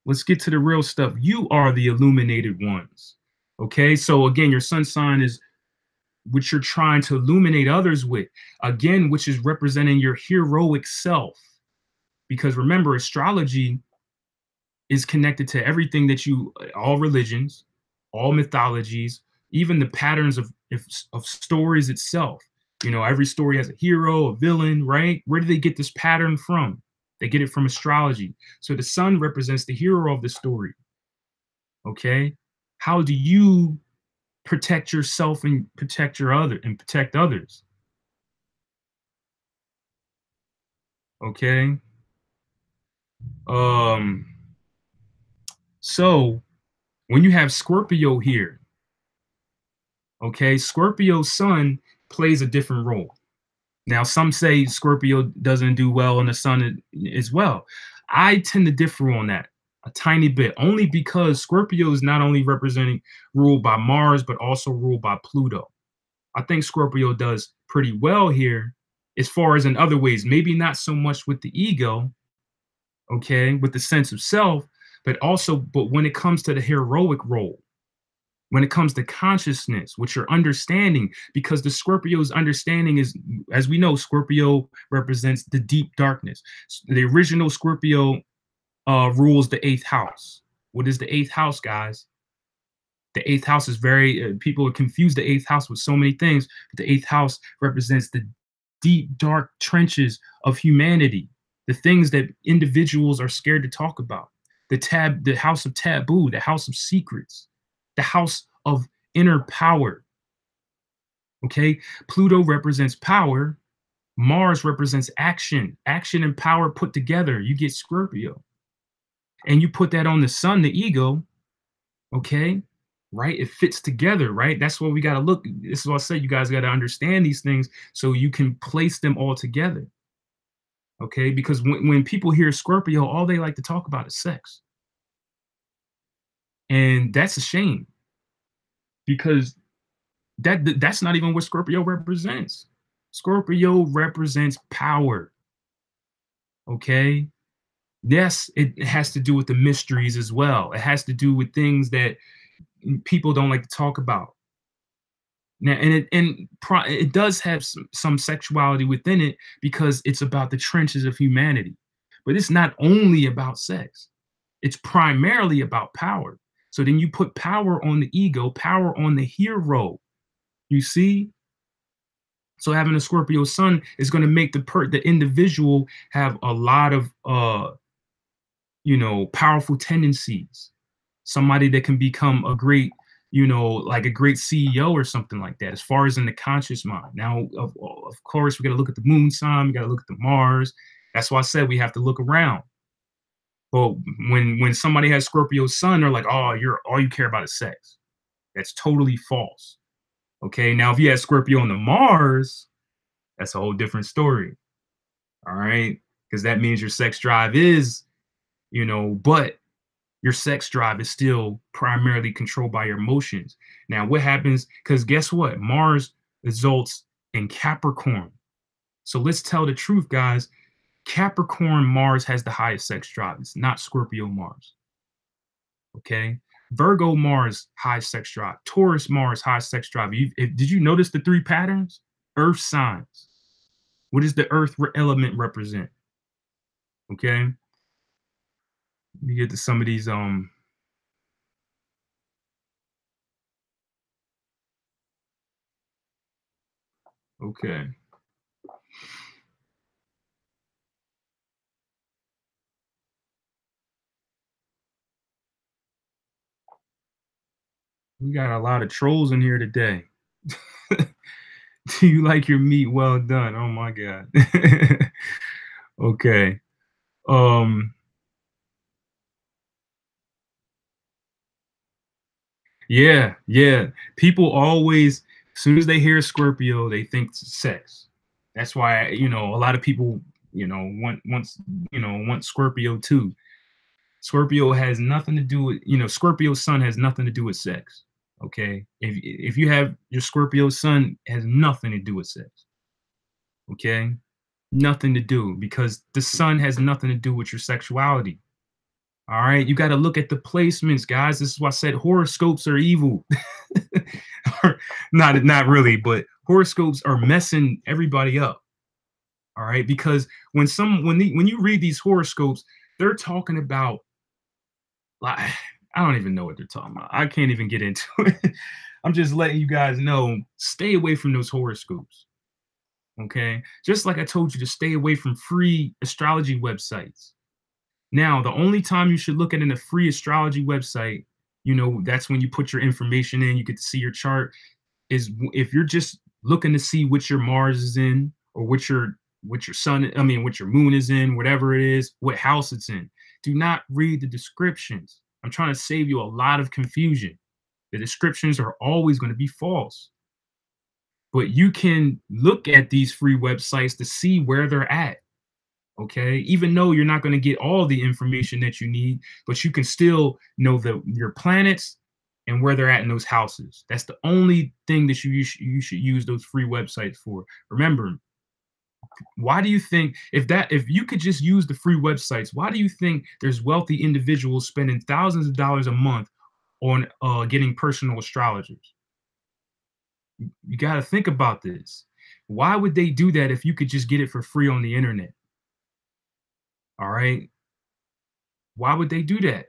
Let's get to the real stuff. You are the illuminated ones. Okay? So again, your sun sign is which you're trying to illuminate others with, again, which is representing your heroic self. Because remember, astrology is connected to everything that all religions, all mythologies, even the patterns of stories itself. Every story has a hero, a villain, right? Where do they get this pattern from? They get it from astrology. So the sun represents the hero of the story. Okay? How do you protect yourself and protect others? Okay? Um so when you have Scorpio here, okay, Scorpio sun plays a different role. Now, some say Scorpio doesn't do well in the sun as well. I tend to differ on that a tiny bit, only because Scorpio is not only ruled by Mars, but also ruled by Pluto. I think Scorpio does pretty well here as far as in other ways, maybe not so much with the ego, okay, with the sense of self, but when it comes to the heroic role, when it comes to consciousness, which your understanding, because the Scorpio's understanding is, as we know, Scorpio represents the deep darkness. The original Scorpio rules the eighth house. What is the eighth house, guys? The eighth house is people confuse the eighth house with so many things. But the eighth house represents the deep, dark trenches of humanity, the things that individuals are scared to talk about. The house of taboo, the house of secrets, the house of inner power. Okay, Pluto represents power. Mars represents action. Action and power put together. You get Scorpio. And you put that on the sun, the ego. Okay, right? It fits together, right? That's what we got to look. This is what I said. You guys got to understand these things so you can place them all together. Okay, because when people hear Scorpio, all they like to talk about is sex. And that's a shame, because that's not even what Scorpio represents. Scorpio represents power. Okay? Yes, it has to do with the mysteries as well. It has to do with things that people don't like to talk about. Now, and it does have some sexuality within it, because it's about the trenches of humanity. But it's not only about sex. It's primarily about power. So then you put power on the ego, power on the hero. You see? So having a Scorpio sun is going to make the individual have a lot of powerful tendencies. Somebody that can become a great, like a great CEO or something like that, as far as in the conscious mind. Now, of course, we got to look at the moon sign, we got to look at the Mars. That's why I said we have to look around. But when somebody has Scorpio sun, they're like, oh, you're all you care about is sex. That's totally false. Okay. Now, if you have Scorpio on the Mars, that's a whole different story. All right. Because that means your sex drive is, but your sex drive is still primarily controlled by your emotions. Now, what happens? Because guess what? Mars results in Capricorn. So let's tell the truth, guys. Capricorn Mars has the highest sex drive. It's not Scorpio Mars. Okay. Virgo Mars, high sex drive. Taurus Mars, high sex drive. Did you notice the three patterns? Earth signs. What does the earth element represent? Okay. Let me get to some of these. Okay. We got a lot of trolls in here today. Do you like your meat well done? Oh my God. Okay. Um, yeah, yeah. People always, as soon as they hear Scorpio, they think sex. That's why, a lot of people, want Scorpio too. Scorpio has nothing to do with, Scorpio sun has nothing to do with sex. Okay. If you have your Scorpio sun, it has nothing to do with sex. Okay. Nothing to do, because the sun has nothing to do with your sexuality. All right. You got to look at the placements, guys. This is why I said horoscopes are evil. Not really, but horoscopes are messing everybody up. All right. Because when you read these horoscopes, they're talking about, like, I don't even know what they're talking about. I can't even get into it. I'm just letting you guys know, stay away from those horoscopes. Okay. Just like I told you to stay away from free astrology websites. Now, the only time you should look at in a free astrology website, that's when you put your information in, you get to see your chart, is if you're just looking to see which your Mars is in, or which your sun, what your moon is in, whatever it is, what house it's in. Do not read the descriptions. I'm trying to save you a lot of confusion. The descriptions are always going to be false. But you can look at these free websites to see where they're at. Okay, even though you're not going to get all the information that you need, but you can still know your planets and where they're at in those houses. That's the only thing that you should use those free websites for. Remember, why do you think, if you could just use the free websites, why do you think there's wealthy individuals spending thousands of dollars a month on getting personal astrologers? You got to think about this. Why would they do that if you could just get it for free on the internet? All right. Why would they do that?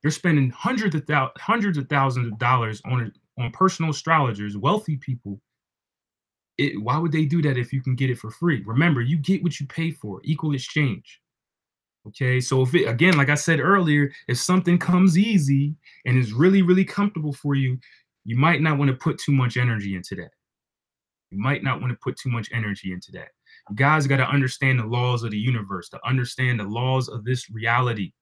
They're spending hundreds of thousands of dollars on personal astrologers, wealthy people. Why would they do that if you can get it for free? Remember, you get what you pay for, equal exchange. Okay, so if it, again, like I said earlier, if something comes easy and is really, really comfortable for you, you might not want to put too much energy into that. You might not want to put too much energy into that. You guys got to understand the laws of the universe, to understand the laws of this reality.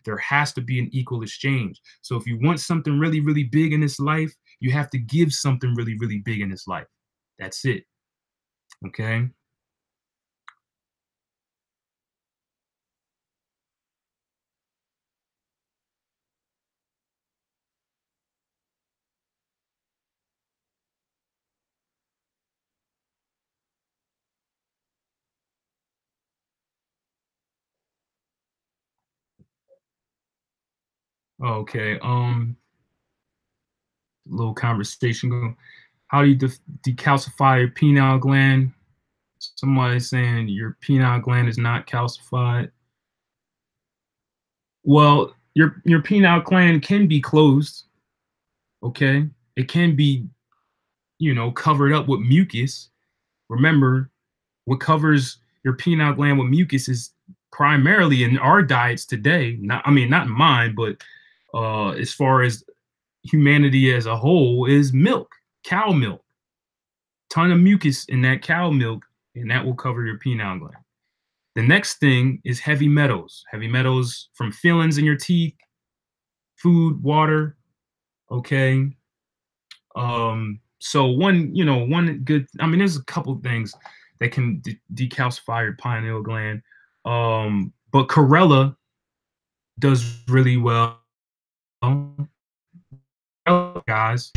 There has to be an equal exchange. So if you want something really, really big in this life, you have to give something really, really big in this life. That's it. Okay. Okay. Little conversation going. How do you decalcify your pineal gland? Somebody saying your pineal gland is not calcified. Well, your penile gland can be closed, okay? It can be, covered up with mucus. Remember, what covers your penile gland with mucus is primarily in our diets today. Not in mine, but as far as humanity as a whole, is milk, cow milk. Ton of mucus in that cow milk, and that will cover your penile gland. The next thing is heavy metals. Heavy metals from fillings in your teeth, food, water. Okay. So one good. There's a couple things that can decalcify your pineal gland. But Corella does really well, guys.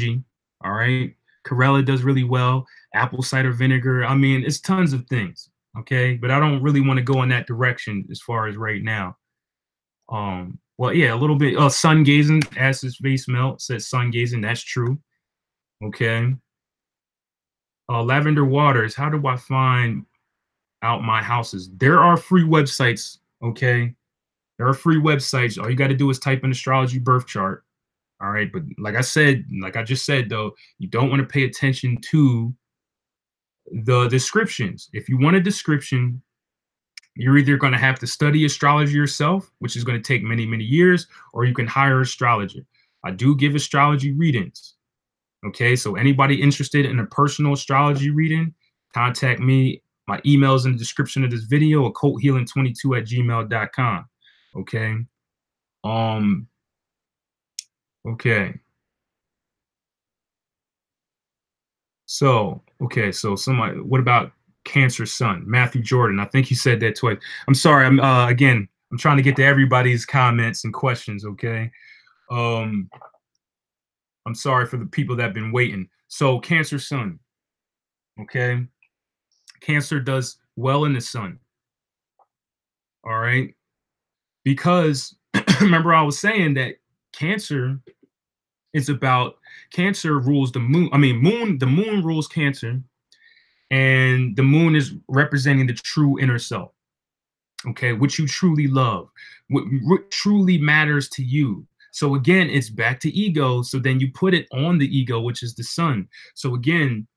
All right. Corella does really well. Apple cider vinegar. It's tons of things. Okay. But I don't really want to go in that direction as far as right now. Well, yeah, a little bit. Sun gazing, acid face melt, says sun gazing. That's true. Okay. Lavender waters. How do I find out my houses? There are free websites. Okay. There are free websites. All you got to do is type in astrology birth chart. All right. But like I just said, though, you don't want to pay attention to the descriptions. If you want a description, you're either going to have to study astrology yourself, which is going to take many, many years, or you can hire an astrologer. I do give astrology readings. Okay, so anybody interested in a personal astrology reading, contact me. My email is in the description of this video, occulthealing22@gmail.com. Okay. Okay. So somebody, what about Cancer Sun? Matthew Jordan. I think you said that twice. I'm sorry. I'm trying to get to everybody's comments and questions, okay? I'm sorry for the people that have been waiting. So Cancer Sun, okay? Cancer does well in the sun. All right? Because remember I was saying that Cancer rules the moon. The moon rules Cancer, and the moon is representing the true inner self. Okay, what you truly love, what truly matters to you. So again, it's back to ego. So then you put it on the ego, which is the sun. So again,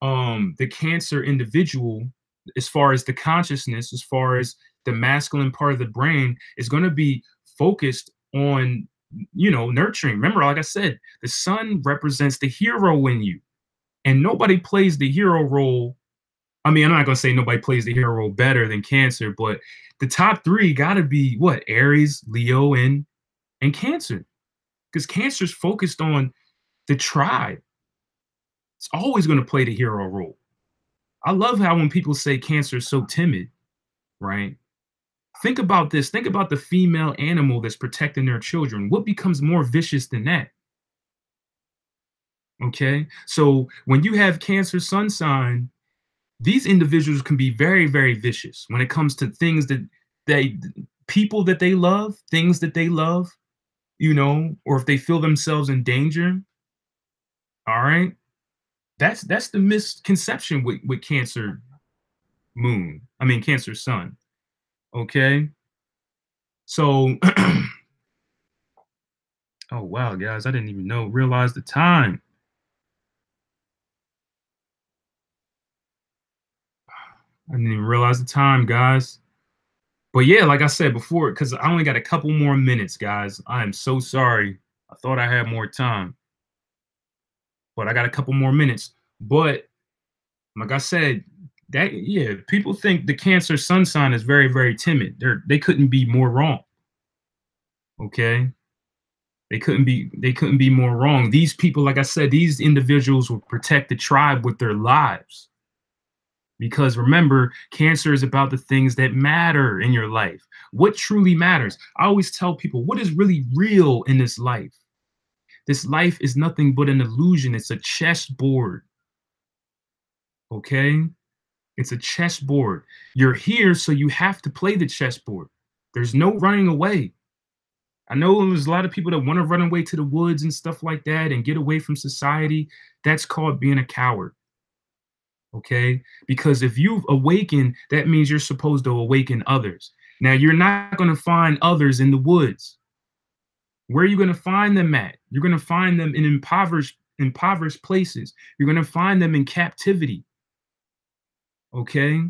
the Cancer individual, as far as the consciousness, as far as the masculine part of the brain, is going to be focused on, nurturing. Remember, like I said, the sun represents the hero in you, and nobody plays the hero role. I'm not going to say nobody plays the hero role better than Cancer, but the top three got to be what? Aries, Leo, and Cancer. Because Cancer's focused on the tribe. It's always going to play the hero role. I love how when people say Cancer is so timid, right? Think about this. Think about the female animal that's protecting their children. What becomes more vicious than that? Okay. So when you have Cancer sun sign, these individuals can be very, very vicious when it comes to things that people that they love, things that they love, or if they feel themselves in danger. All right. That's the misconception with Cancer moon. Cancer sun. Okay. So, oh wow, guys, I didn't even realize the time. I didn't even realize the time, guys. But yeah, like I said before, because I only got a couple more minutes, guys. I am so sorry. I thought I had more time, but I got a couple more minutes. But like I said, people think the Cancer sun sign is very, very timid. They couldn't be more wrong. Okay. They couldn't be more wrong. These people, like I said, these individuals will protect the tribe with their lives. Because remember, Cancer is about the things that matter in your life. What truly matters? I always tell people, what is really real in this life? This life is nothing but an illusion. It's a chessboard. Okay? It's a chessboard. You're here, so you have to play the chessboard. There's no running away. I know there's a lot of people that want to run away to the woods and stuff like that and get away from society. That's called being a coward. Okay? Because if you've awakened, that means you're supposed to awaken others. Now, you're not going to find others in the woods. Where are you going to find them at? You're going to find them in impoverished places. You're going to find them in captivity. Okay?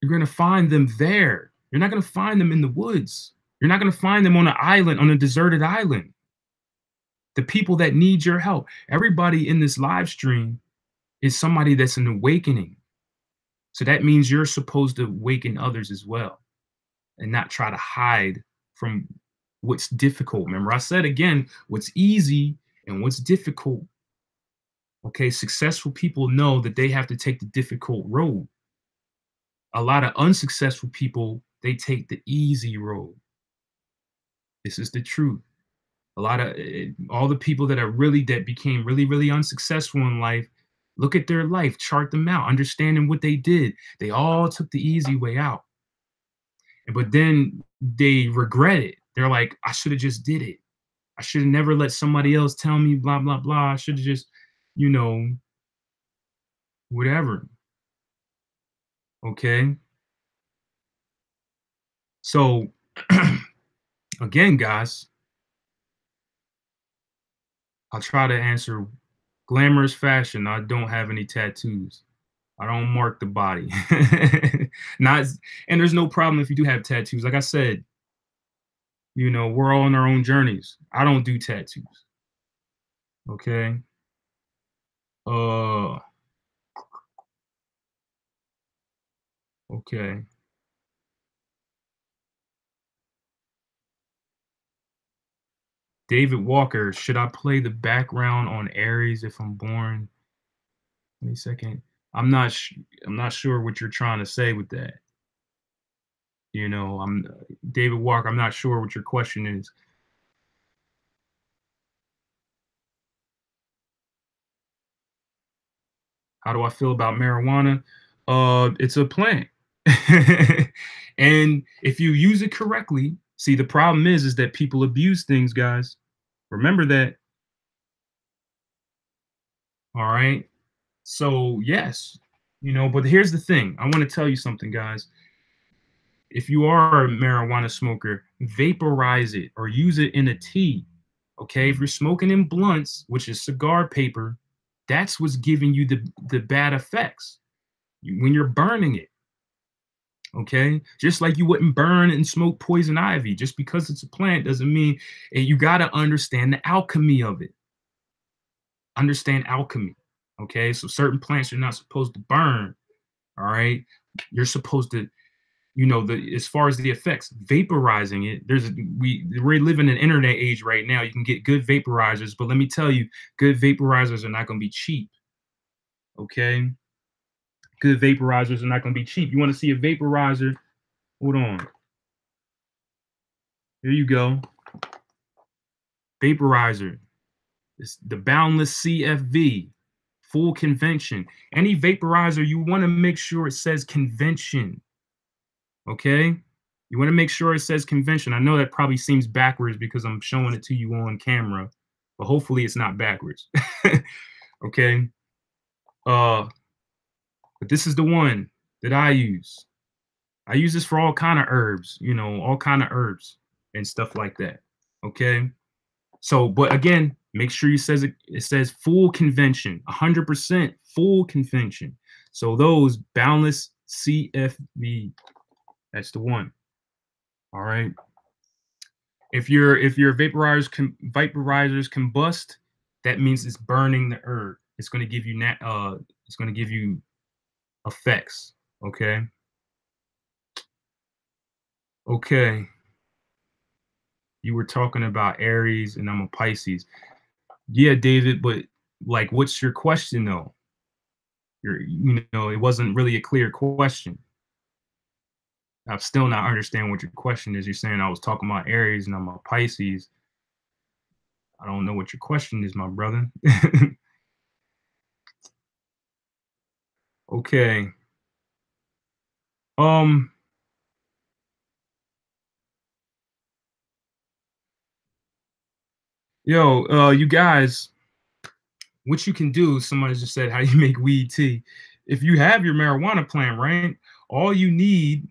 You're going to find them there. You're not going to find them in the woods. You're not going to find them on an island, on a deserted island. The people that need your help. Everybody in this live stream is somebody that's an awakening. So that means you're supposed to awaken others as well and not try to hide from what's difficult. Remember, I said again, what's easy and what's difficult. Okay, successful people know that they have to take the difficult road. A lot of unsuccessful people, they take the easy road. This is the truth. A lot of all the people that became really unsuccessful in life, look at their life, chart them out, understanding what they did. They all took the easy way out. But then they regret it. They're like, I should have just did it. I should have never let somebody else tell me blah blah blah. I should have just, you know, whatever. Okay? So again, guys, I'll try to answer glamorous fashion. I don't have any tattoos. I don't mark the body. Not, and there's no problem if you do have tattoos. Like I said, we're all on our own journeys. I don't do tattoos. Okay. Uh okay. David Walker, should I play the background on Aries if I'm born? Wait a second. I'm not sure what you're trying to say with that. I'm David Walker, I'm not sure what your question is. How do I feel about marijuana? It's a plant. And if you use it correctly, see the problem is that people abuse things, guys. Remember that. All right. So yes, but here's the thing. I want to tell you something, guys. If you are a marijuana smoker, vaporize it or use it in a tea. Okay. If you're smoking in blunts, which is cigar paper, that's what's giving you the bad effects when you're burning it. Okay, just like you wouldn't burn and smoke poison ivy. Just because it's a plant doesn't mean, and you got to understand the alchemy of it. Understand alchemy. Okay, so certain plants you're not supposed to burn. All right, you're supposed to, as far as the effects, vaporizing it. We're living in an internet age right now. You can get good vaporizers, but let me tell you, good vaporizers are not going to be cheap. Okay, good vaporizers are not going to be cheap. You want to see a vaporizer? Hold on. Here you go. Vaporizer. It's the Boundless CFV. Full convention. Any vaporizer, you want to make sure it says convention. Okay? You want to make sure it says convention. I know that probably seems backwards because I'm showing it to you on camera, but hopefully it's not backwards. Okay? But this is the one that I use. I use this for all kind of herbs, all kind of herbs and stuff like that. Okay? So, but again, make sure it says full convention, 100% full convention. So those Boundless CFV, that's the one. All right. If your vaporizers combust, that means it's burning the herb. It's going to give you it's going to give you effects. Okay. Okay. You were talking about Aries and I'm a Pisces. Yeah, David, but like, what's your question though? It wasn't really a clear question. I'm still not understanding what your question is. You're saying I was talking about Aries and I'm a Pisces. I don't know what your question is, my brother. Okay. Um, you guys, what you can do, somebody just said how you make weed tea. If you have your marijuana plant, right? All you need,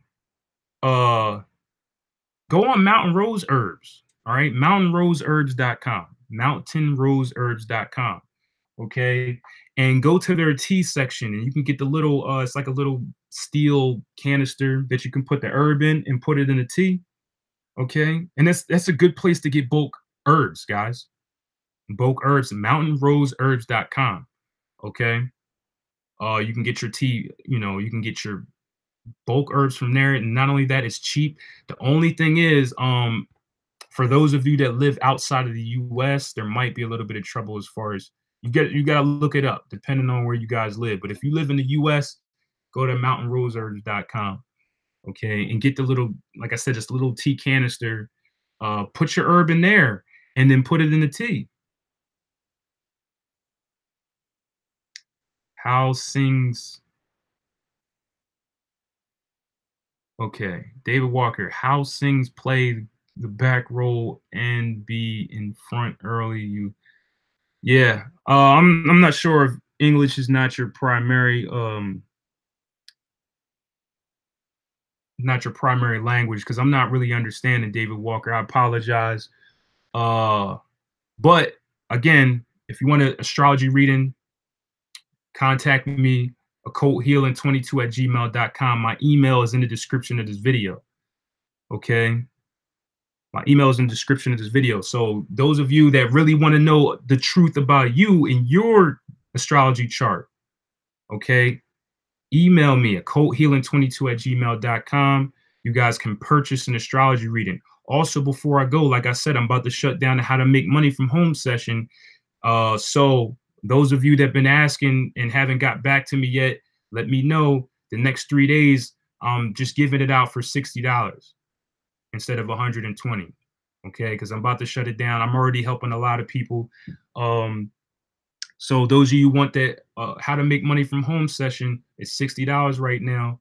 go go on Mountain Rose Herbs. All right, mountainroseherbs.com. Mountainroseherbs.com. Okay. And go to their tea section and you can get the little it's like a little steel canister that you can put the herb in and put it in the tea. Okay. And that's a good place to get bulk herbs, guys. Bulk herbs, mountainroseherbs.com. Okay. You can get your tea, you can get your bulk herbs from there. And not only that, it's cheap. The only thing is, for those of you that live outside of the US, there might be a little bit of trouble as far as you gotta look it up depending on where you guys live. But if you live in the US, go to mountainroseherbs.com. Okay, and get the little, like I said, just little tea canister. Put your herb in there and then put it in the tea. How sings Okay, David Walker. How sings play the back role and be in front early? Yeah. I'm not sure if English is not your primary language because I'm not really understanding David Walker. I apologize. Uh, but again, if you want an astrology reading, contact me, occulthealing22 at gmail.com. My email is in the description of this video. Okay. My email is in the description of this video. So those of you that really want to know the truth about you and your astrology chart, okay, email me at occulthealing22 at gmail.com. You guys can purchase an astrology reading. Also, before I go, like I said, I'm about to shut down the How to Make Money from Home session. So those of you that have been asking and haven't got back to me yet, let me know. The next 3 days, I'm just giving it out for $60 instead of 120. Okay, because I'm about to shut it down. I'm already helping a lot of people. So those of you who want that How to Make Money from Home session, it's $60 right now.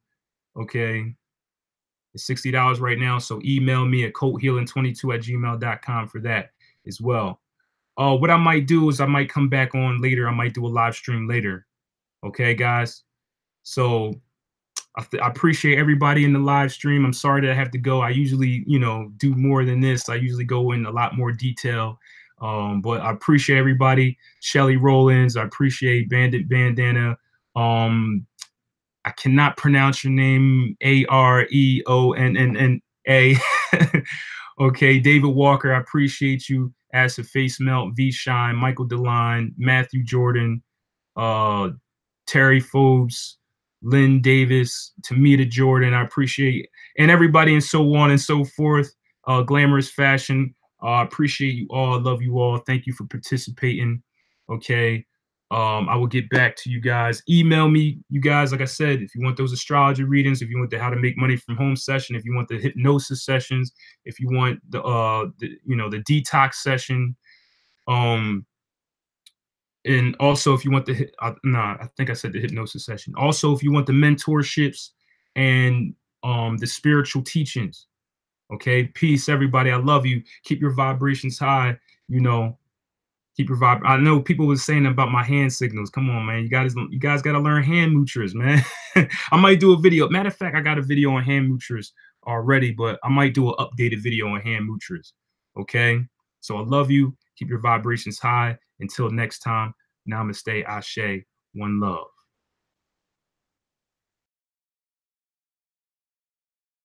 Okay, it's $60 right now. So email me at occulthealing22 at gmail.com for that as well. What I might do is I might come back on later. I might do a live stream later. Okay, guys. So I appreciate everybody in the live stream. I'm sorry that I have to go. I usually, do more than this. I usually go in a lot more detail. But I appreciate everybody. Shelly Rollins. I appreciate Bandit Bandana. I cannot pronounce your name. Areonnna. Okay, David Walker. I appreciate you. Acid Face Melt, V Shine, Michael DeLine, Matthew Jordan, Terry Phobes, Lynn Davis, Tamita Jordan. I appreciate, and everybody, and so on and so forth. Glamorous Fashion. I appreciate you all. I love you all. Thank you for participating. Okay. I will get back to you guys. Email me, you guys. Like I said, if you want those astrology readings, if you want the How to Make Money from Home session, if you want the hypnosis sessions, if you want the detox session, and also if you want I think I said the hypnosis session. Also, if you want the mentorships and the spiritual teachings. Okay, peace, everybody. I love you. Keep your vibrations high. Keep your vibe. I know people were saying about my hand signals. Come on, man. You guys got to learn hand mudras, man. I might do a video. Matter of fact, I got a video on hand mudras already, but I might do an updated video on hand mudras. Okay. So I love you. Keep your vibrations high. Until next time, namaste, ashe, one love.